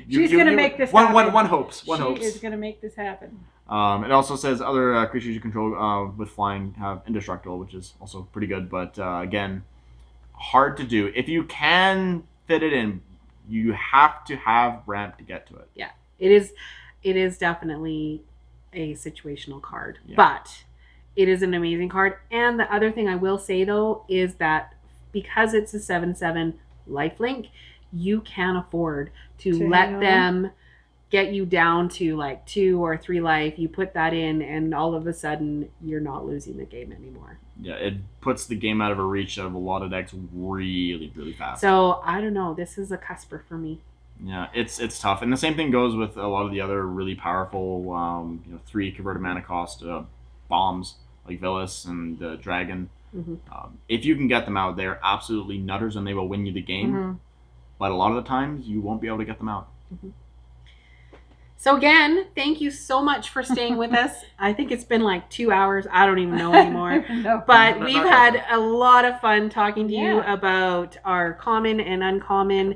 She's going to make this happen. One hopes. She is going to make this happen. It also says other creatures you control with flying have indestructible, which is also pretty good, but again... hard to do. If you can fit it in, you have to have ramp to get to it. Yeah, it is definitely a situational card, but it is an amazing card. And the other thing I will say though is that because it's a 7/7 lifelink, you can afford to let them get you down to like 2 or 3 life. You put that in, and all of a sudden you're not losing the game anymore. Yeah, it puts the game out of a reach of a lot of decks really, really fast. So I don't know. This is a cusper for me. Yeah, it's tough, and the same thing goes with a lot of the other really powerful, 3 converted mana cost bombs like Villas and Dragon. If you can get them out, they're absolutely nutters, and they will win you the game. But a lot of the times, you won't be able to get them out. So again, thank you so much for staying with us. I think it's been like 2 hours. I don't even know anymore. No. But we've had a lot of fun talking to you about our common and uncommon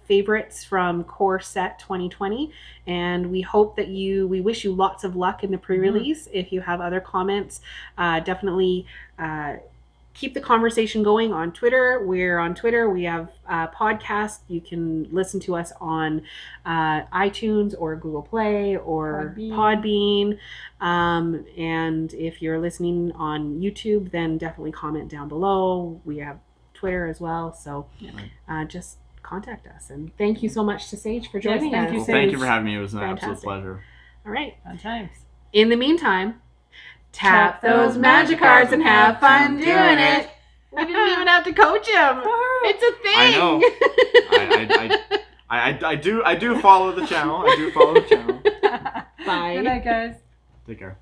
favorites from Core Set 2020. And we hope that we wish you lots of luck in the pre-release. If you have other comments, definitely keep the conversation going on Twitter. We're on Twitter. We have a podcast. You can listen to us on iTunes or Google Play or Podbean. And if you're listening on YouTube, then definitely comment down below. We have Twitter as well. So just contact us. And thank you so much to Sage for joining us. Well, thank you for having me. It was an absolute pleasure. All right. Fun times. In the meantime, tap those magic cards and have fun doing it. We didn't even have to coach him. It's a thing. I know. I do follow the channel. Bye. Good night, guys. Take care.